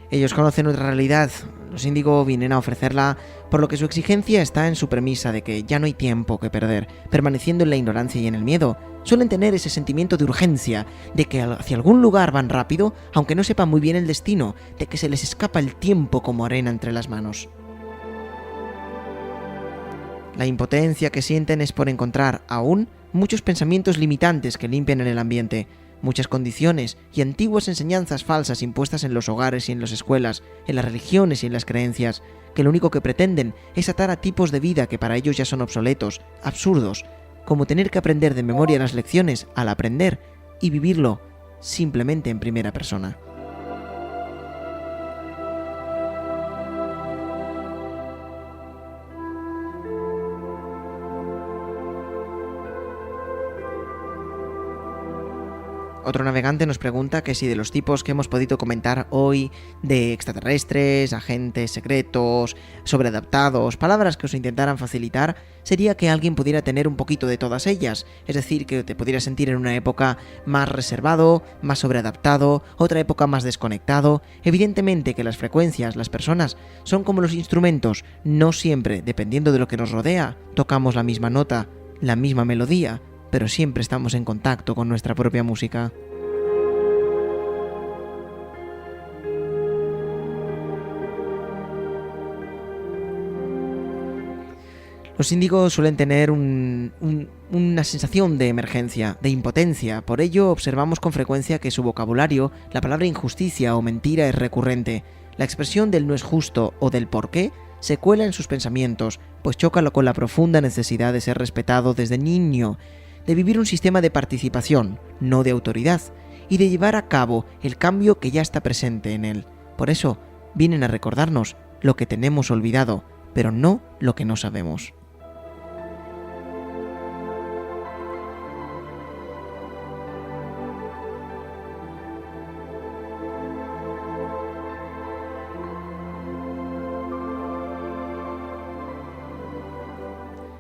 [SPEAKER 1] Ellos conocen nuestra realidad, los índigo vienen a ofrecerla, por lo que su exigencia está en su premisa de que ya no hay tiempo que perder, permaneciendo en la ignorancia y en el miedo. Suelen tener ese sentimiento de urgencia, de que hacia algún lugar van rápido, aunque no sepan muy bien el destino, de que se les escapa el tiempo como arena entre las manos. La impotencia que sienten es por encontrar aún muchos pensamientos limitantes que limpian en el ambiente, muchas condiciones y antiguas enseñanzas falsas impuestas en los hogares y en las escuelas, en las religiones y en las creencias, que lo único que pretenden es atar a tipos de vida que para ellos ya son obsoletos, absurdos, como tener que aprender de memoria las lecciones al aprender y vivirlo simplemente en primera persona. Otro navegante nos pregunta que si de los tipos que hemos podido comentar hoy, de extraterrestres, agentes secretos, sobreadaptados, palabras que os intentaran facilitar, sería que alguien pudiera tener un poquito de todas ellas, es decir, que te pudieras sentir en una época más reservado, más sobreadaptado, otra época más desconectado. Evidentemente que las frecuencias, las personas, son como los instrumentos, no siempre, dependiendo de lo que nos rodea, tocamos la misma nota. la misma melodía, pero siempre estamos en contacto con nuestra propia música. Los índigos suelen tener una sensación de emergencia, de impotencia. Por ello, observamos con frecuencia que su vocabulario, la palabra injusticia o mentira es recurrente. La expresión del no es justo o del por qué se cuela en sus pensamientos, pues choca con la profunda necesidad de ser respetado desde niño, de vivir un sistema de participación, no de autoridad, y de llevar a cabo el cambio que ya está presente en él. Por eso, vienen a recordarnos lo que tenemos olvidado, pero no lo que no sabemos.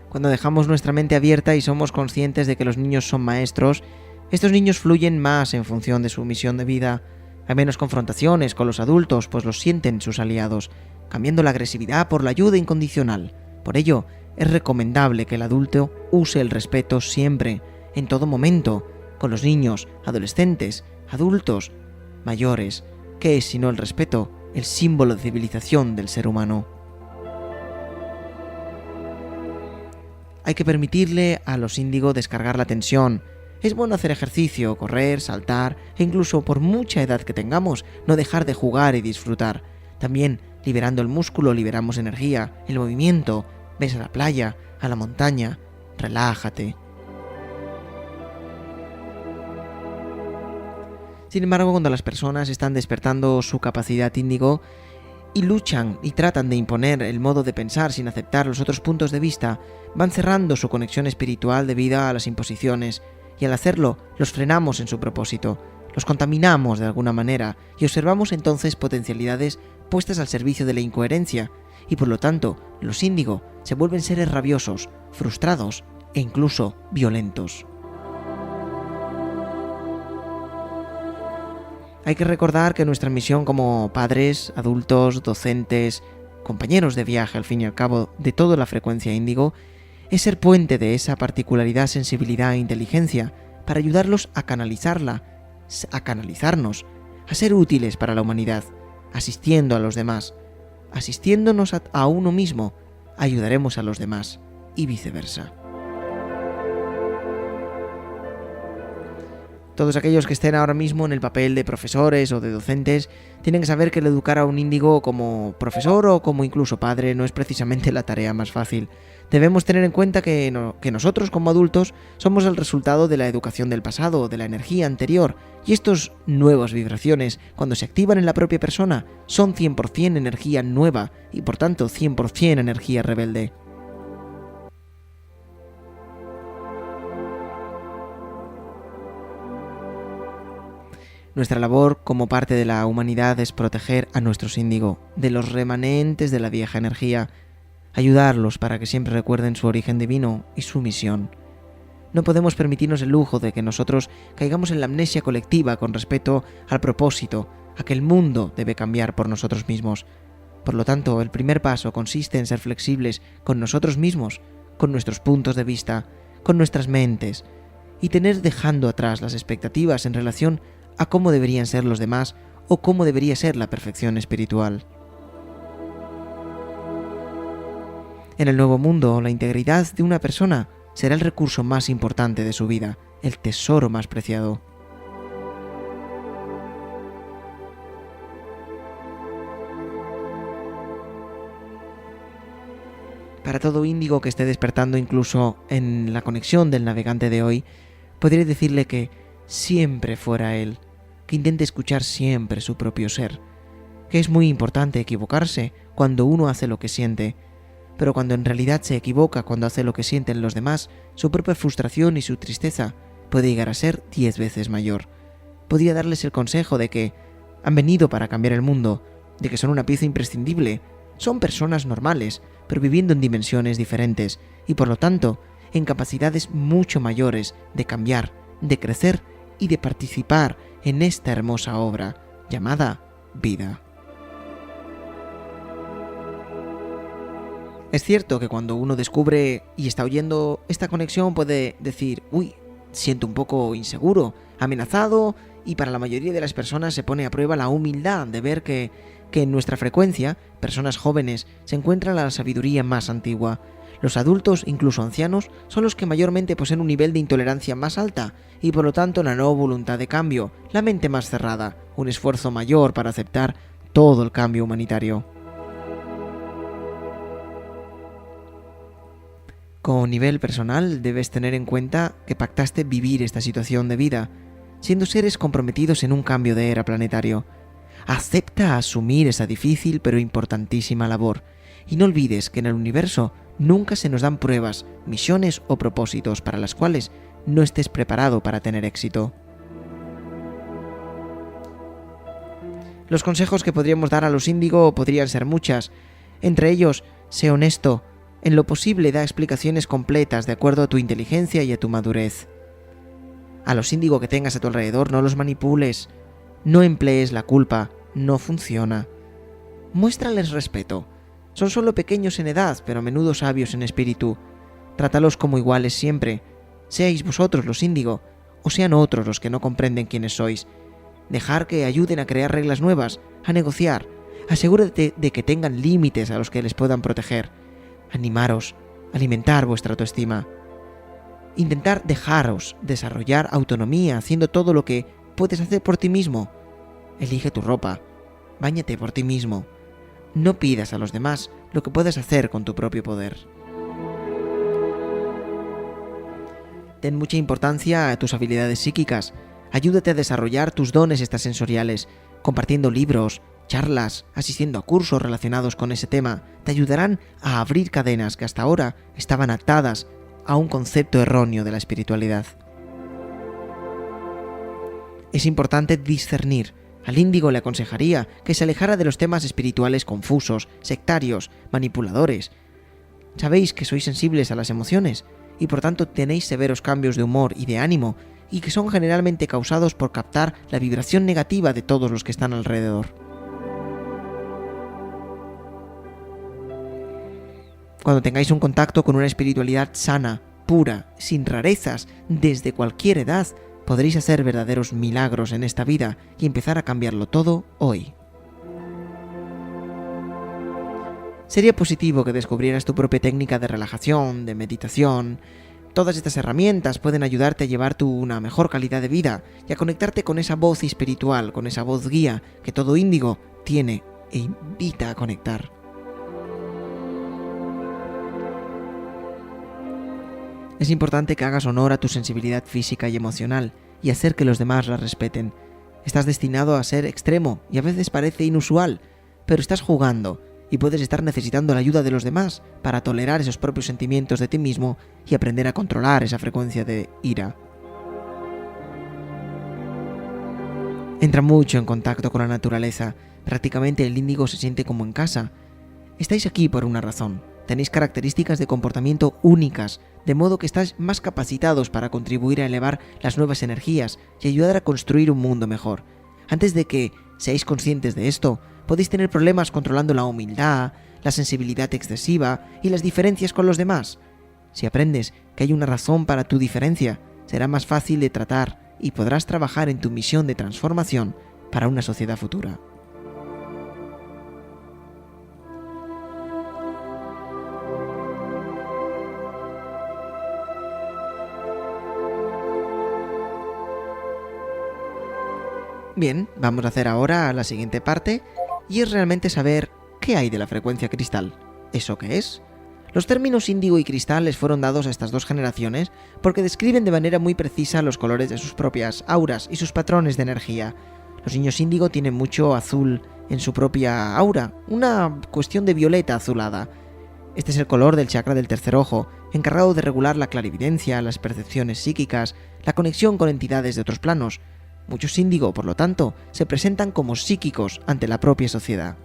[SPEAKER 1] Cuando dejamos nuestra mente abierta y somos conscientes de que los niños son maestros, estos niños fluyen más en función de su misión de vida. Hay menos confrontaciones con los adultos, pues los sienten sus aliados, cambiando la agresividad por la ayuda incondicional. Por ello, es recomendable que el adulto use el respeto siempre, en todo momento, con los niños, adolescentes, adultos, mayores. ¿Qué es sino el respeto, el símbolo de civilización del ser humano? Hay que permitirle a los índigo descargar la tensión. Es bueno hacer ejercicio, correr, saltar e incluso por mucha edad que tengamos, no dejar de jugar y disfrutar. También, liberando el músculo, liberamos energía, el movimiento. Ves a la playa, a la montaña, relájate. Sin embargo, cuando las personas están despertando su capacidad índigo y luchan y tratan de imponer el modo de pensar sin aceptar los otros puntos de vista, van cerrando su conexión espiritual debido a las imposiciones, y al hacerlo los frenamos en su propósito, los contaminamos de alguna manera y observamos entonces potencialidades puestas al servicio de la incoherencia, y por lo tanto los índigo se vuelven seres rabiosos, frustrados e incluso violentos. Hay que recordar que nuestra misión como padres, adultos, docentes, compañeros de viaje al fin y al cabo de toda la frecuencia índigo, es ser puente de esa particularidad, sensibilidad e inteligencia para ayudarlos a canalizarla, a canalizarnos, a ser útiles para la humanidad, asistiendo a los demás, asistiéndonos a uno mismo, ayudaremos a los demás y viceversa. Todos aquellos que estén ahora mismo en el papel de profesores o de docentes tienen que saber que el educar a un índigo como profesor o como incluso padre no es precisamente la tarea más fácil. Debemos tener en cuenta que nosotros como adultos somos el resultado de la educación del pasado, de la energía anterior, y estas nuevas vibraciones, cuando se activan en la propia persona, son 100% energía nueva y por tanto 100% energía rebelde. Nuestra labor como parte de la humanidad es proteger a nuestros índigo de los remanentes de la vieja energía, ayudarlos para que siempre recuerden su origen divino y su misión. No podemos permitirnos el lujo de que nosotros caigamos en la amnesia colectiva con respecto al propósito, a que el mundo debe cambiar por nosotros mismos. Por lo tanto, el primer paso consiste en ser flexibles con nosotros mismos, con nuestros puntos de vista, con nuestras mentes, y tener dejando atrás las expectativas en relación a cómo deberían ser los demás o cómo debería ser la perfección espiritual. En el nuevo mundo, la integridad de una persona será el recurso más importante de su vida, el tesoro más preciado. Para todo índigo que esté despertando incluso en la conexión del navegante de hoy, podría decirle que siempre fuera él, que intente escuchar siempre su propio ser, que es muy importante equivocarse cuando uno hace lo que siente, pero cuando en realidad se equivoca cuando hace lo que sienten los demás, su propia frustración y su tristeza puede llegar a ser 10 veces mayor. Podría darles el consejo de que han venido para cambiar el mundo, de que son una pieza imprescindible, son personas normales, pero viviendo en dimensiones diferentes y por lo tanto en capacidades mucho mayores de cambiar, de crecer y de participar en esta hermosa obra llamada vida. Es cierto que cuando uno descubre y está oyendo esta conexión puede decir, uy, siento un poco inseguro, amenazado, y para la mayoría de las personas se pone a prueba la humildad de ver que en nuestra frecuencia, personas jóvenes, se encuentra la sabiduría más antigua. Los adultos, incluso ancianos, son los que mayormente poseen un nivel de intolerancia más alta y por lo tanto la no voluntad de cambio, la mente más cerrada, un esfuerzo mayor para aceptar todo el cambio humanitario. Con nivel personal debes tener en cuenta que pactaste vivir esta situación de vida, siendo seres comprometidos en un cambio de era planetario. Acepta asumir esa difícil pero importantísima labor y no olvides que en el universo nunca se nos dan pruebas, misiones o propósitos para las cuales no estés preparado para tener éxito. Los consejos que podríamos dar a los índigo podrían ser muchas. Entre ellos, sé honesto. En lo posible da explicaciones completas de acuerdo a tu inteligencia y a tu madurez. A los índigo que tengas a tu alrededor no los manipules. No emplees la culpa. No funciona. Muéstrales respeto. Son solo pequeños en edad, pero a menudo sabios en espíritu. Trátalos como iguales siempre. Seáis vosotros los índigo, o sean otros los que no comprenden quiénes sois. Dejar que ayuden a crear reglas nuevas, a negociar. Asegúrate de que tengan límites a los que les puedan proteger. Animaros, alimentar vuestra autoestima. Intentar dejaros desarrollar autonomía haciendo todo lo que puedes hacer por ti mismo. Elige tu ropa. Báñate por ti mismo. No pidas a los demás lo que puedes hacer con tu propio poder. Den mucha importancia a tus habilidades psíquicas. Ayúdate a desarrollar tus dones extrasensoriales, compartiendo libros, charlas, asistiendo a cursos relacionados con ese tema. Te ayudarán a abrir cadenas que hasta ahora estaban atadas a un concepto erróneo de la espiritualidad. Es importante discernir. Al índigo le aconsejaría que se alejara de los temas espirituales confusos, sectarios, manipuladores. Sabéis que sois sensibles a las emociones y por tanto tenéis severos cambios de humor y de ánimo y que son generalmente causados por captar la vibración negativa de todos los que están alrededor. Cuando tengáis un contacto con una espiritualidad sana, pura, sin rarezas, desde cualquier edad, podréis hacer verdaderos milagros en esta vida y empezar a cambiarlo todo hoy. Sería positivo que descubrieras tu propia técnica de relajación, de meditación. Todas estas herramientas pueden ayudarte a llevar una mejor calidad de vida y a conectarte con esa voz espiritual, con esa voz guía que todo índigo tiene e invita a conectar. Es importante que hagas honor a tu sensibilidad física y emocional y hacer que los demás la respeten. Estás destinado a ser extremo y a veces parece inusual, pero estás jugando y puedes estar necesitando la ayuda de los demás para tolerar esos propios sentimientos de ti mismo y aprender a controlar esa frecuencia de ira. Entra mucho en contacto con la naturaleza. Prácticamente el índigo se siente como en casa. Estáis aquí por una razón. Tenéis características de comportamiento únicas, de modo que estáis más capacitados para contribuir a elevar las nuevas energías y ayudar a construir un mundo mejor. Antes de que seáis conscientes de esto, podéis tener problemas controlando la humildad, la sensibilidad excesiva y las diferencias con los demás. Si aprendes que hay una razón para tu diferencia, será más fácil de tratar y podrás trabajar en tu misión de transformación para una sociedad futura. Bien, vamos a hacer ahora la siguiente parte y es realmente saber qué hay de la frecuencia cristal. ¿Eso qué es? Los términos índigo y cristal les fueron dados a estas dos generaciones porque describen de manera muy precisa los colores de sus propias auras y sus patrones de energía. Los niños índigo tienen mucho azul en su propia aura, una cuestión de violeta azulada. Este es el color del chakra del tercer ojo, encargado de regular la clarividencia, las percepciones psíquicas, la conexión con entidades de otros planos. Muchos índigo, por lo tanto, se presentan como psíquicos ante la propia sociedad.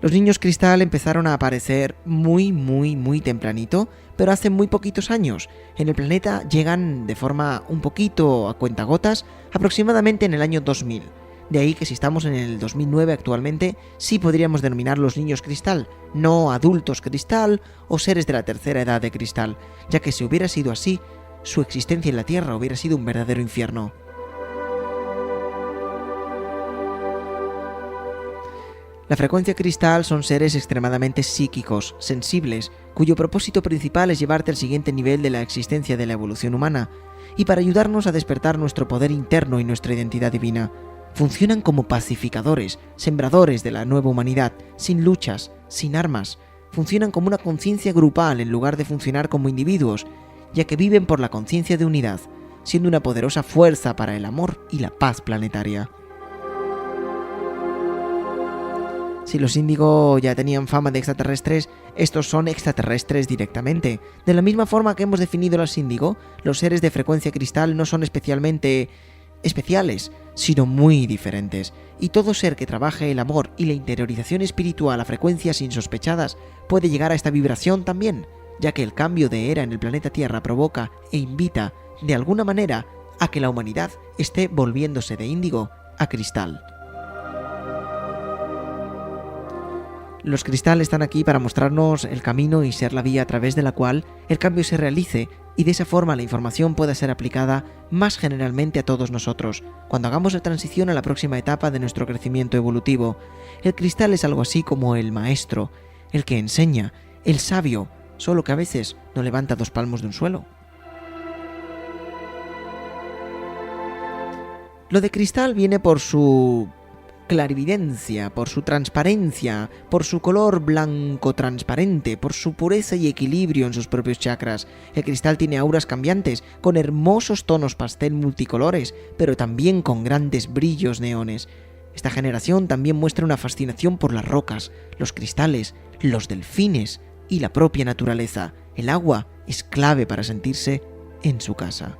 [SPEAKER 1] Los niños cristal empezaron a aparecer muy tempranito, pero hace muy poquitos años. En el planeta llegan de forma un poquito a cuentagotas aproximadamente en el año 2000. De ahí que si estamos en el 2009 actualmente, sí podríamos denominarlos niños cristal, no adultos cristal o seres de la tercera edad de cristal, ya que si hubiera sido así, su existencia en la Tierra hubiera sido un verdadero infierno. La frecuencia cristal son seres extremadamente psíquicos, sensibles, cuyo propósito principal es llevarte al siguiente nivel de la existencia de la evolución humana, y para ayudarnos a despertar nuestro poder interno y nuestra identidad divina. Funcionan como pacificadores, sembradores de la nueva humanidad, sin luchas, sin armas. Funcionan como una conciencia grupal en lugar de funcionar como individuos, ya que viven por la conciencia de unidad, siendo una poderosa fuerza para el amor y la paz planetaria. Si los índigo ya tenían fama de extraterrestres, estos son extraterrestres directamente. De la misma forma que hemos definido a los índigo, los seres de frecuencia cristal no son especialmente especiales, sino muy diferentes. Y todo ser que trabaje el amor y la interiorización espiritual a frecuencias insospechadas puede llegar a esta vibración también, ya que el cambio de era en el planeta Tierra provoca e invita, de alguna manera, a que la humanidad esté volviéndose de índigo a cristal. Los cristales están aquí para mostrarnos el camino y ser la vía a través de la cual el cambio se realice, y de esa forma la información pueda ser aplicada más generalmente a todos nosotros, cuando hagamos la transición a la próxima etapa de nuestro crecimiento evolutivo. El cristal es algo así como el maestro, el que enseña, el sabio, solo que a veces no levanta 2 palmos de un suelo. Lo de cristal viene por su clarividencia, por su transparencia, por su color blanco transparente, por su pureza y equilibrio en sus propios chakras. El cristal tiene auras cambiantes, con hermosos tonos pastel multicolores, pero también con grandes brillos neones. Esta generación también muestra una fascinación por las rocas, los cristales, los delfines y la propia naturaleza. El agua es clave para sentirse en su casa.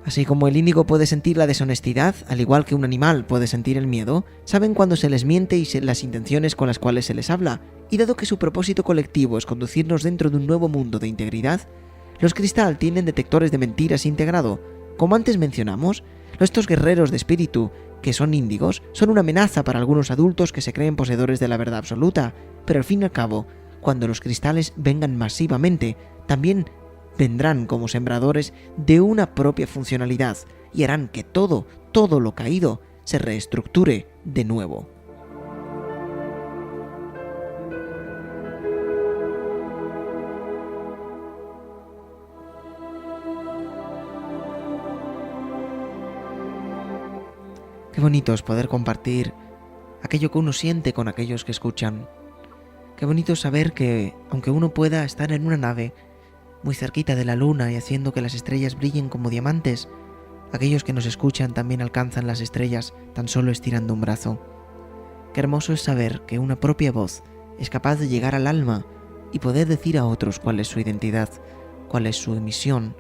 [SPEAKER 1] Así como el índigo puede sentir la deshonestidad, al igual que un animal puede sentir el miedo, saben cuando se les miente y las intenciones con las cuales se les habla, y dado que su propósito colectivo es conducirnos dentro de un nuevo mundo de integridad, los cristal tienen detectores de mentiras integrado. Como antes mencionamos, estos guerreros de espíritu, que son índigos, son una amenaza para algunos adultos que se creen poseedores de la verdad absoluta, pero al fin y al cabo, cuando los cristales vengan masivamente, también vendrán como sembradores de una propia funcionalidad y harán que todo lo caído se reestructure de nuevo. Qué bonito es poder compartir aquello que uno siente con aquellos que escuchan. Qué bonito saber que, aunque uno pueda estar en una nave muy cerquita de la luna y haciendo que las estrellas brillen como diamantes, aquellos que nos escuchan también alcanzan las estrellas tan solo estirando un brazo. Qué hermoso es saber que una propia voz es capaz de llegar al alma y poder decir a otros cuál es su identidad, cuál es su misión,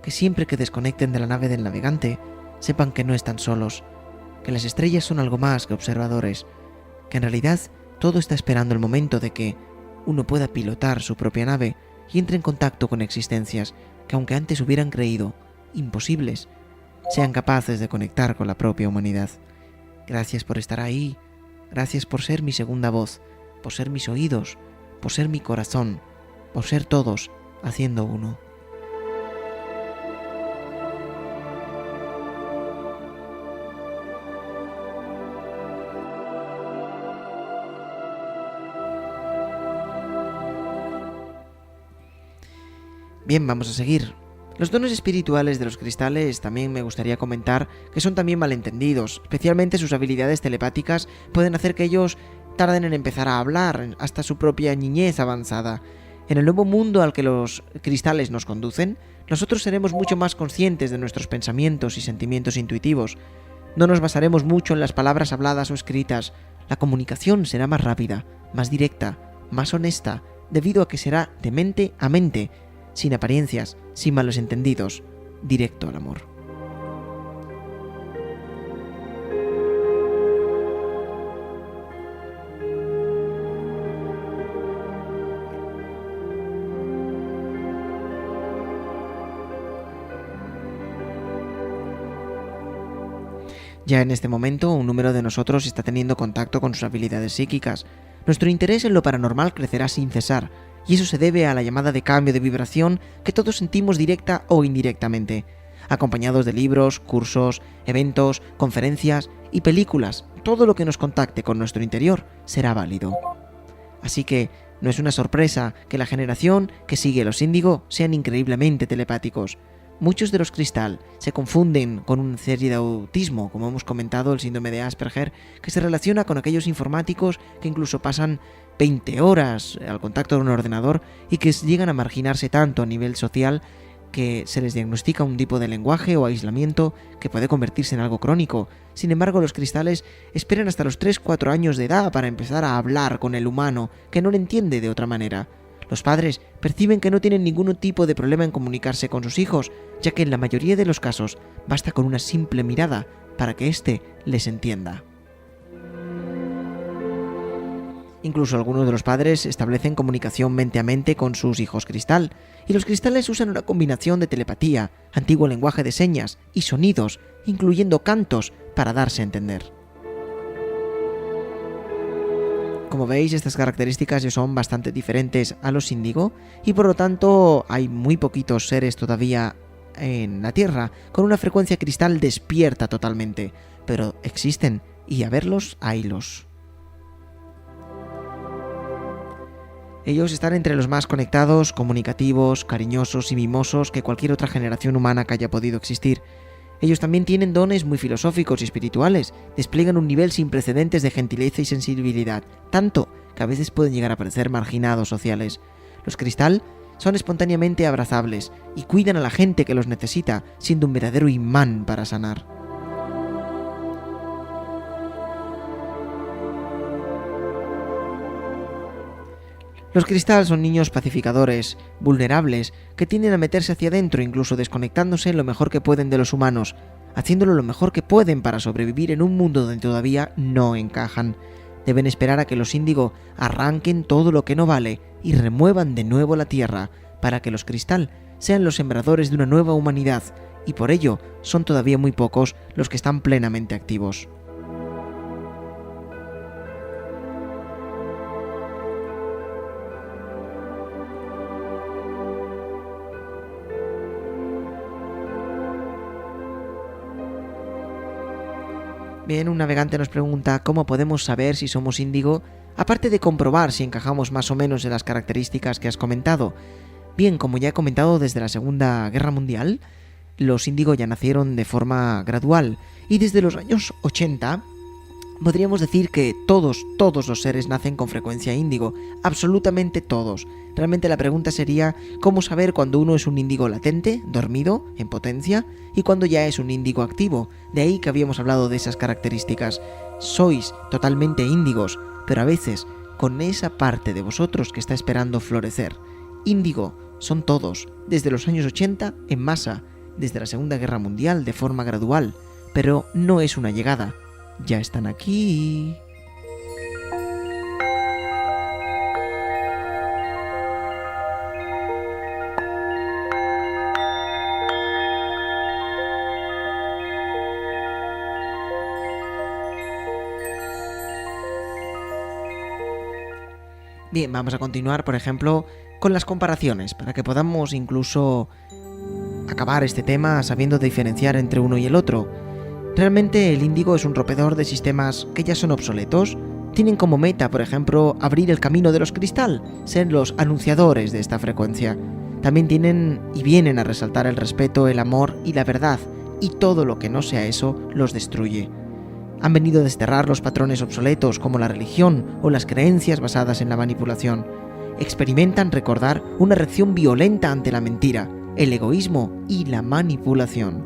[SPEAKER 1] que siempre que desconecten de la nave del navegante, sepan que no están solos, que las estrellas son algo más que observadores, que en realidad todo está esperando el momento de que uno pueda pilotar su propia nave y entre en contacto con existencias que, aunque antes hubieran creído imposibles, sean capaces de conectar con la propia humanidad. Gracias por estar ahí, gracias por ser mi segunda voz, por ser mis oídos, por ser mi corazón, por ser todos haciendo uno. Bien, vamos a seguir. Los dones espirituales de los cristales también me gustaría comentar que son también malentendidos, especialmente sus habilidades telepáticas pueden hacer que ellos tarden en empezar a hablar hasta su propia niñez avanzada. En el nuevo mundo al que los cristales nos conducen, nosotros seremos mucho más conscientes de nuestros pensamientos y sentimientos intuitivos. No nos basaremos mucho en las palabras habladas o escritas. La comunicación será más rápida, más directa, más honesta, debido a que será de mente a mente, sin apariencias, sin malos entendidos, directo al amor. Ya en este momento, un número de nosotros está teniendo contacto con sus habilidades psíquicas. Nuestro interés en lo paranormal crecerá sin cesar, y eso se debe a la llamada de cambio de vibración que todos sentimos directa o indirectamente, acompañados de libros, cursos, eventos, conferencias y películas. Todo lo que nos contacte con nuestro interior será válido. Así que no es una sorpresa que la generación que sigue a los índigo sean increíblemente telepáticos. Muchos de los cristal se confunden con una serie de autismo, como hemos comentado, el síndrome de Asperger, que se relaciona con aquellos informáticos que incluso pasan 20 horas al contacto de un ordenador y que llegan a marginarse tanto a nivel social que se les diagnostica un tipo de lenguaje o aislamiento que puede convertirse en algo crónico. Sin embargo, los cristales esperan hasta los 3-4 años de edad para empezar a hablar con el humano, que no le entiende de otra manera. Los padres perciben que no tienen ningún tipo de problema en comunicarse con sus hijos, ya que en la mayoría de los casos basta con una simple mirada para que éste les entienda. Incluso algunos de los padres establecen comunicación mente a mente con sus hijos cristal, y los cristales usan una combinación de telepatía, antiguo lenguaje de señas y sonidos, incluyendo cantos, para darse a entender. Como veis, estas características ya son bastante diferentes a los índigo, y por lo tanto hay muy poquitos seres todavía en la Tierra con una frecuencia cristal despierta totalmente, pero existen, y a verlos, haylos. Ellos están entre los más conectados, comunicativos, cariñosos y mimosos que cualquier otra generación humana que haya podido existir. Ellos también tienen dones muy filosóficos y espirituales, despliegan un nivel sin precedentes de gentileza y sensibilidad, tanto que a veces pueden llegar a parecer marginados sociales. Los cristal son espontáneamente abrazables y cuidan a la gente que los necesita, siendo un verdadero imán para sanar. Los cristal son niños pacificadores, vulnerables, que tienden a meterse hacia adentro, incluso desconectándose lo mejor que pueden de los humanos, haciéndolo lo mejor que pueden para sobrevivir en un mundo donde todavía no encajan. Deben esperar a que los índigo arranquen todo lo que no vale y remuevan de nuevo la tierra, para que los cristal sean los sembradores de una nueva humanidad, y por ello son todavía muy pocos los que están plenamente activos. Bien, un navegante nos pregunta cómo podemos saber si somos índigo, aparte de comprobar si encajamos más o menos en las características que has comentado. Bien, como ya he comentado, desde la Segunda Guerra Mundial, los índigo ya nacieron de forma gradual, y desde los años 80 podríamos decir que todos los seres nacen con frecuencia índigo, absolutamente todos. Realmente la pregunta sería cómo saber cuando uno es un índigo latente, dormido, en potencia, y cuando ya es un índigo activo. De ahí que habíamos hablado de esas características. Sois totalmente índigos, pero a veces con esa parte de vosotros que está esperando florecer. Índigo son todos, desde los años 80 en masa, desde la Segunda Guerra Mundial de forma gradual, pero no es una llegada. Ya están aquí. Bien, vamos a continuar, por ejemplo, con las comparaciones, para que podamos incluso acabar este tema sabiendo diferenciar entre uno y el otro. Realmente el índigo es un rompedor de sistemas que ya son obsoletos. Tienen como meta, por ejemplo, abrir el camino de los cristal, ser los anunciadores de esta frecuencia. También tienen y vienen a resaltar el respeto, el amor y la verdad, y todo lo que no sea eso los destruye. Han venido a desterrar los patrones obsoletos como la religión o las creencias basadas en la manipulación. Experimentan recordar una reacción violenta ante la mentira, el egoísmo y la manipulación.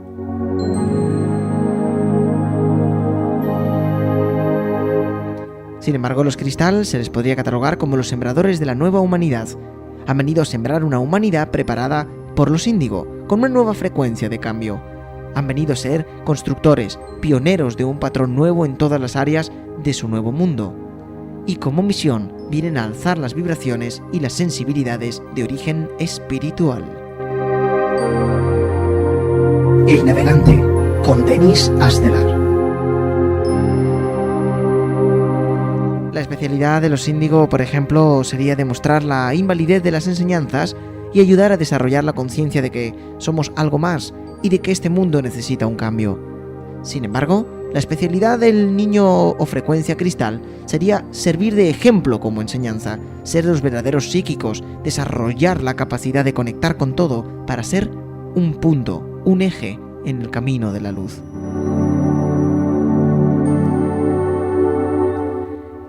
[SPEAKER 1] Sin embargo, los cristal se les podría catalogar como los sembradores de la nueva humanidad. Han venido a sembrar una humanidad preparada por los índigo, con una nueva frecuencia de cambio. Han venido a ser constructores, pioneros de un patrón nuevo en todas las áreas de su nuevo mundo. Y como misión vienen a alzar las vibraciones y las sensibilidades de origen espiritual.
[SPEAKER 4] El navegante con Denis Astelar.
[SPEAKER 1] La especialidad de los índigo, por ejemplo, sería demostrar la invalidez de las enseñanzas y ayudar a desarrollar la conciencia de que somos algo más y de que este mundo necesita un cambio. Sin embargo, la especialidad del niño o frecuencia cristal sería servir de ejemplo como enseñanza, ser los verdaderos psíquicos, desarrollar la capacidad de conectar con todo para ser un punto, un eje en el camino de la luz.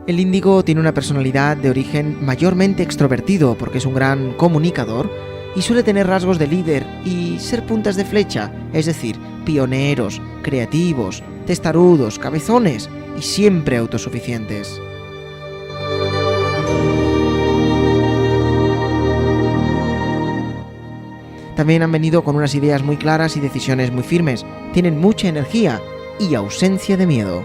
[SPEAKER 1] El índigo tiene una personalidad de origen mayormente extrovertido porque es un gran comunicador y suele tener rasgos de líder y ser puntas de flecha, es decir, pioneros, creativos, testarudos, cabezones y siempre autosuficientes. También han venido con unas ideas muy claras y decisiones muy firmes, tienen mucha energía y ausencia de miedo.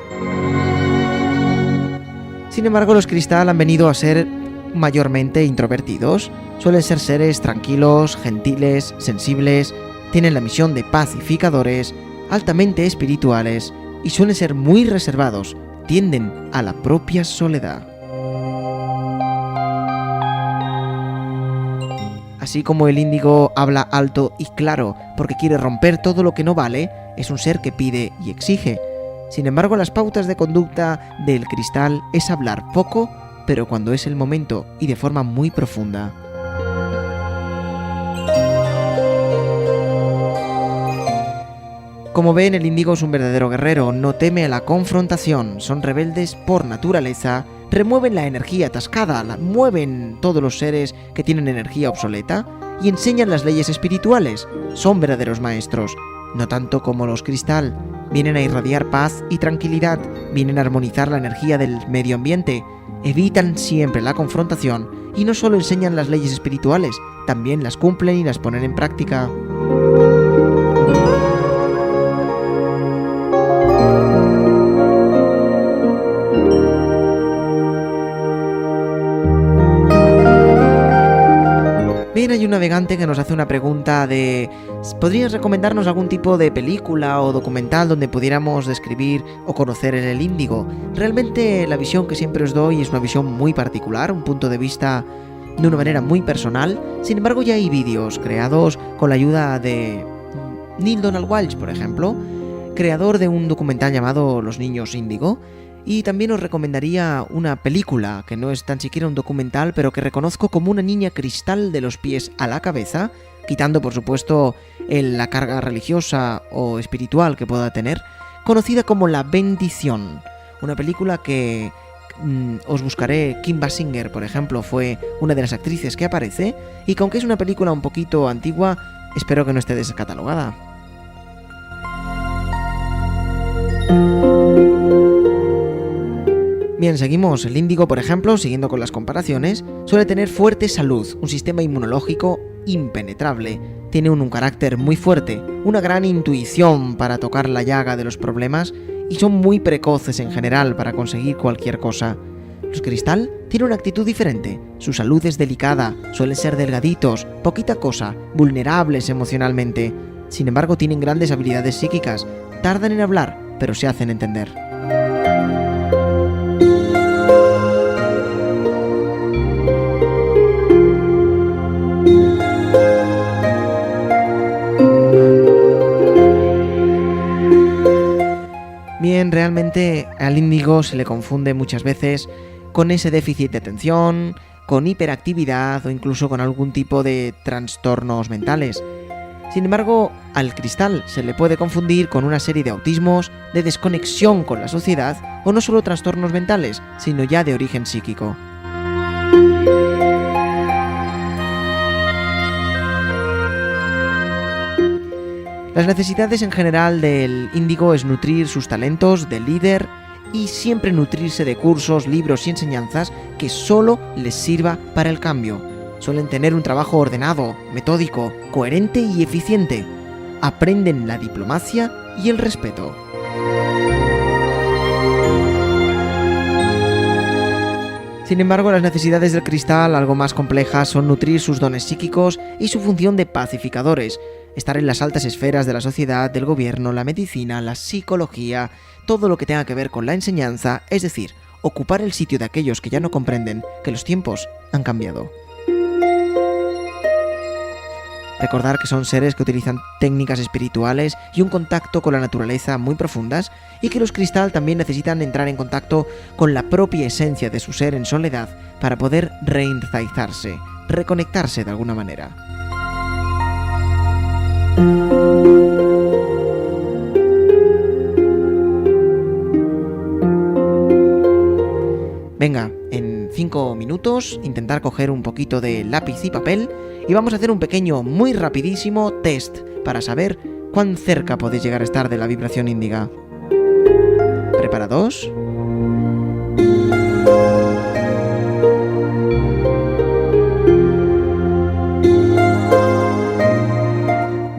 [SPEAKER 1] Sin embargo, los cristal han venido a ser mayormente introvertidos, suelen ser seres tranquilos, gentiles, sensibles, tienen la misión de pacificadores, altamente espirituales y suelen ser muy reservados, tienden a la propia soledad. Así como el índigo habla alto y claro porque quiere romper todo lo que no vale, es un ser que pide y exige. Sin embargo, las pautas de conducta del cristal es hablar poco, pero cuando es el momento y de forma muy profunda. Como ven, el índigo es un verdadero guerrero, no teme a la confrontación, son rebeldes por naturaleza, remueven la energía atascada, la mueven todos los seres que tienen energía obsoleta y enseñan las leyes espirituales, son verdaderos maestros, no tanto como los cristal. Vienen a irradiar paz y tranquilidad, vienen a armonizar la energía del medio ambiente, evitan siempre la confrontación y no solo enseñan las leyes espirituales, también las cumplen y las ponen en práctica. Bien, hay un navegante que nos hace una pregunta de ¿podrías recomendarnos algún tipo de película o documental donde pudiéramos describir o conocer el índigo? Realmente la visión que siempre os doy es una visión muy particular, un punto de vista de una manera muy personal. Sin embargo, ya hay vídeos creados con la ayuda de Neil Donald Walsh, por ejemplo, creador de un documental llamado Los niños índigo. Y también os recomendaría una película, que no es tan siquiera un documental, pero que reconozco como una niña cristal de los pies a la cabeza, quitando por supuesto la carga religiosa o espiritual que pueda tener, conocida como La Bendición. Una película que os buscaré. Kim Basinger, por ejemplo, fue una de las actrices que aparece, y que aunque es una película un poquito antigua, espero que no esté descatalogada. Bien, seguimos. El índigo, por ejemplo, siguiendo con las comparaciones, suele tener fuerte salud, un sistema inmunológico impenetrable, tiene un carácter muy fuerte, una gran intuición para tocar la llaga de los problemas y son muy precoces en general para conseguir cualquier cosa. Los cristal tienen una actitud diferente, su salud es delicada, suelen ser delgaditos, poquita cosa, vulnerables emocionalmente. Sin embargo, tienen grandes habilidades psíquicas, tardan en hablar, pero se hacen entender. Bien, realmente al índigo se le confunde muchas veces con ese déficit de atención, con hiperactividad o incluso con algún tipo de trastornos mentales. Sin embargo, al cristal se le puede confundir con una serie de autismos, de desconexión con la sociedad o no solo trastornos mentales, sino ya de origen psíquico. Las necesidades en general del índigo es nutrir sus talentos de líder y siempre nutrirse de cursos, libros y enseñanzas que solo les sirva para el cambio. Suelen tener un trabajo ordenado, metódico, coherente y eficiente. Aprenden la diplomacia y el respeto. Sin embargo, las necesidades del cristal, algo más complejas, son nutrir sus dones psíquicos y su función de pacificadores, estar en las altas esferas de la sociedad, del gobierno, la medicina, la psicología, todo lo que tenga que ver con la enseñanza, es decir, ocupar el sitio de aquellos que ya no comprenden que los tiempos han cambiado. Recordar que son seres que utilizan técnicas espirituales y un contacto con la naturaleza muy profundas, y que los cristal también necesitan entrar en contacto con la propia esencia de su ser en soledad para poder reenraizarse, reconectarse de alguna manera. Venga, en 5 minutos intentar coger un poquito de lápiz y papel y vamos a hacer un pequeño, muy rapidísimo test para saber cuán cerca podéis llegar a estar de la vibración índiga. ¿Preparados?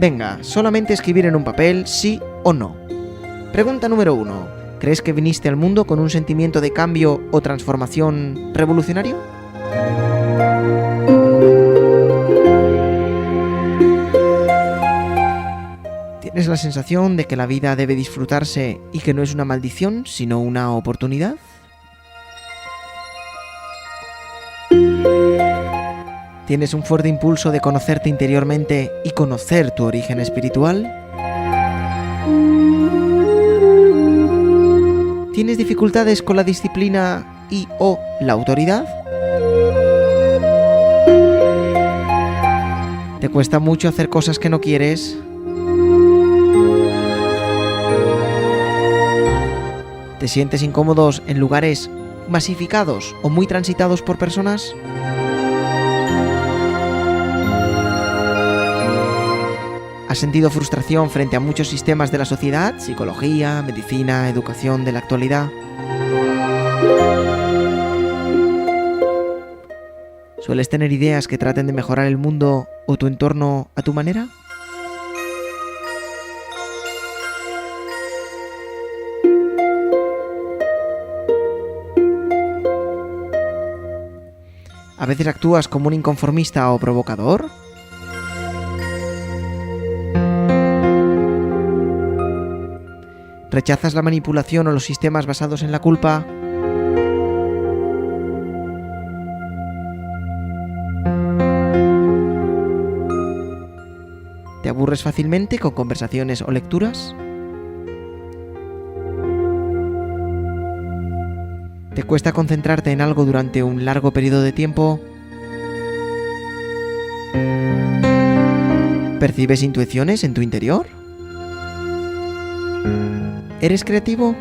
[SPEAKER 1] Venga, solamente escribir en un papel sí o no. Pregunta número 1. ¿Crees que viniste al mundo con un sentimiento de cambio o transformación revolucionario? ¿Tienes la sensación de que la vida debe disfrutarse y que no es una maldición, sino una oportunidad? ¿Tienes un fuerte impulso de conocerte interiormente y conocer tu origen espiritual? ¿Tienes dificultades con la disciplina y o la autoridad? ¿Te cuesta mucho hacer cosas que no quieres? ¿Te sientes incómodos en lugares masificados o muy transitados por personas? ¿Has sentido frustración frente a muchos sistemas de la sociedad, psicología, medicina, educación de la actualidad? ¿Sueles tener ideas que traten de mejorar el mundo o tu entorno a tu manera? ¿A veces actúas como un inconformista o provocador? ¿Rechazas la manipulación o los sistemas basados en la culpa? ¿Te aburres fácilmente con conversaciones o lecturas? ¿Te cuesta concentrarte en algo durante un largo periodo de tiempo? ¿Percibes intuiciones en tu interior? ¿Eres creativo?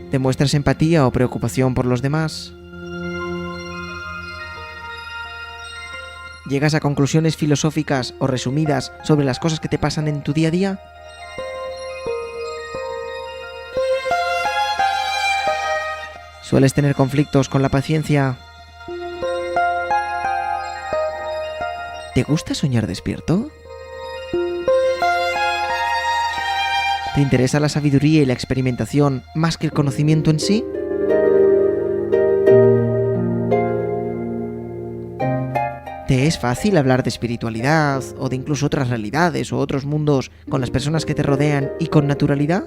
[SPEAKER 1] ¿Demuestras empatía o preocupación por los demás? ¿Llegas a conclusiones filosóficas o resumidas sobre las cosas que te pasan en tu día a día? ¿Sueles tener conflictos con la paciencia? ¿Te gusta soñar despierto? ¿Te interesa la sabiduría y la experimentación más que el conocimiento en sí? ¿Te es fácil hablar de espiritualidad o de incluso otras realidades o otros mundos con las personas que te rodean y con naturalidad?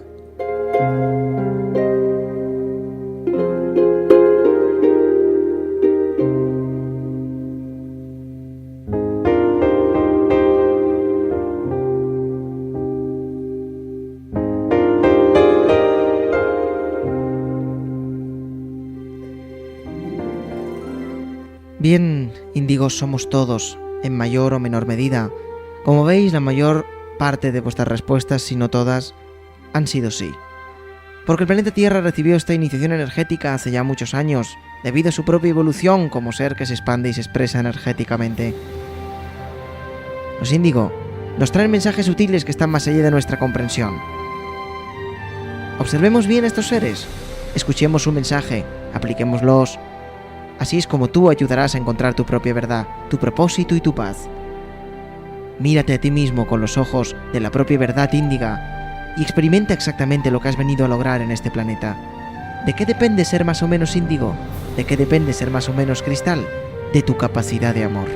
[SPEAKER 1] Bien, índigos somos todos, en mayor o menor medida. Como veis, la mayor parte de vuestras respuestas, si no todas, han sido sí. Porque el planeta Tierra recibió esta iniciación energética hace ya muchos años, debido a su propia evolución como ser que se expande y se expresa energéticamente. Los índigo nos traen mensajes sutiles que están más allá de nuestra comprensión. Observemos bien a estos seres, escuchemos su mensaje, apliquémoslos. Así es como tú ayudarás a encontrar tu propia verdad, tu propósito y tu paz. Mírate a ti mismo con los ojos de la propia verdad índiga y experimenta exactamente lo que has venido a lograr en este planeta. ¿De qué depende ser más o menos índigo? ¿De qué depende ser más o menos cristal? De tu capacidad de amor.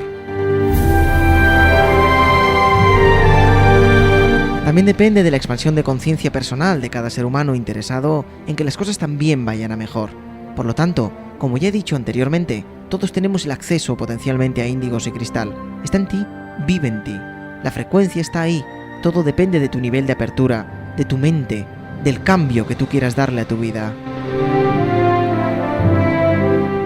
[SPEAKER 1] También depende de la expansión de conciencia personal de cada ser humano interesado en que las cosas también vayan a mejor. Por lo tanto, como ya he dicho anteriormente, todos tenemos el acceso potencialmente a índigos y cristal. Está en ti, vive en ti. La frecuencia está ahí. Todo depende de tu nivel de apertura, de tu mente, del cambio que tú quieras darle a tu vida.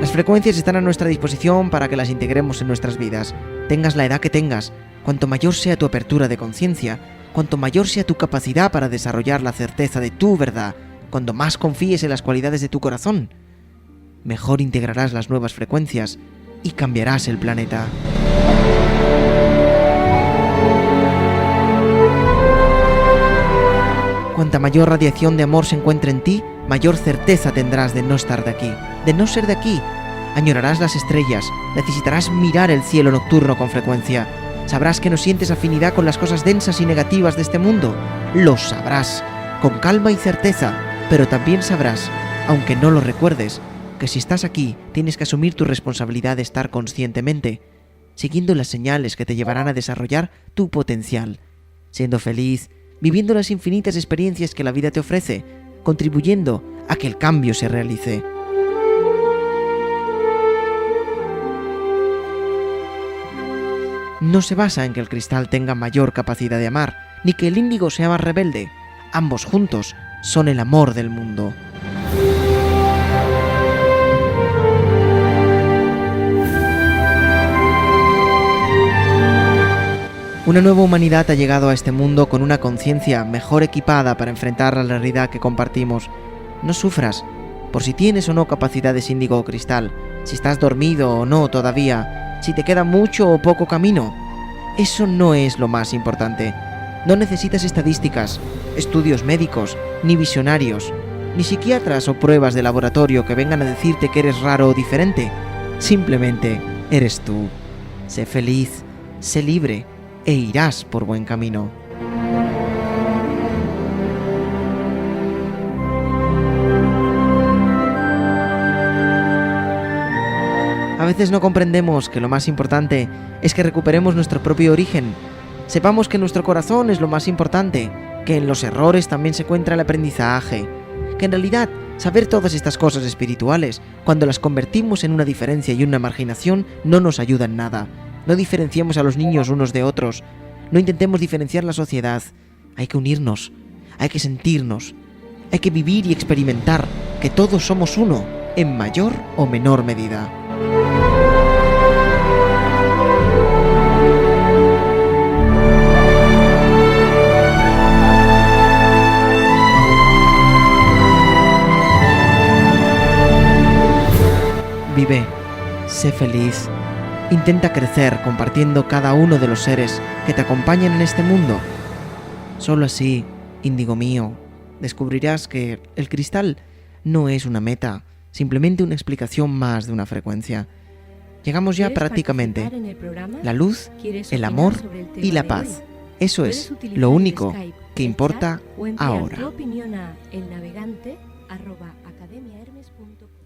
[SPEAKER 1] Las frecuencias están a nuestra disposición para que las integremos en nuestras vidas. Tengas la edad que tengas, cuanto mayor sea tu apertura de conciencia, cuanto mayor sea tu capacidad para desarrollar la certeza de tu verdad, cuanto más confíes en las cualidades de tu corazón, mejor integrarás las nuevas frecuencias y cambiarás el planeta. Cuanta mayor radiación de amor se encuentre en ti, mayor certeza tendrás de no estar de aquí, de no ser de aquí. Añorarás las estrellas, necesitarás mirar el cielo nocturno con frecuencia. Sabrás que no sientes afinidad con las cosas densas y negativas de este mundo. Lo sabrás, con calma y certeza, pero también sabrás, aunque no lo recuerdes, que si estás aquí tienes que asumir tu responsabilidad de estar conscientemente, siguiendo las señales que te llevarán a desarrollar tu potencial, siendo feliz, viviendo las infinitas experiencias que la vida te ofrece, contribuyendo a que el cambio se realice. No se basa en que el cristal tenga mayor capacidad de amar, ni que el índigo sea más rebelde. Ambos juntos son el amor del mundo. Una nueva humanidad ha llegado a este mundo con una conciencia mejor equipada para enfrentar la realidad que compartimos. No sufras por si tienes o no capacidades índigo o cristal, si estás dormido o no todavía, si te queda mucho o poco camino. Eso no es lo más importante. No necesitas estadísticas, estudios médicos, ni visionarios, ni psiquiatras o pruebas de laboratorio que vengan a decirte que eres raro o diferente. Simplemente eres tú. Sé feliz, sé libre, e irás por buen camino. A veces no comprendemos que lo más importante es que recuperemos nuestro propio origen. Sepamos que nuestro corazón es lo más importante, que en los errores también se encuentra el aprendizaje, que en realidad saber todas estas cosas espirituales, cuando las convertimos en una diferencia y una marginación, no nos ayuda en nada. No diferenciemos a los niños unos de otros. No intentemos diferenciar la sociedad. Hay que unirnos. Hay que sentirnos. Hay que vivir y experimentar que todos somos uno, en mayor o menor medida. Vive. Sé feliz. Intenta crecer compartiendo cada uno de los seres que te acompañan en este mundo. Solo así, índigo mío, descubrirás que el cristal no es una meta, simplemente una explicación más de una frecuencia. Llegamos ya prácticamente. La luz, el amor y la paz. Eso es lo único que importa ahora.
[SPEAKER 2] Tu opinión a elnavegante@academiahermes.com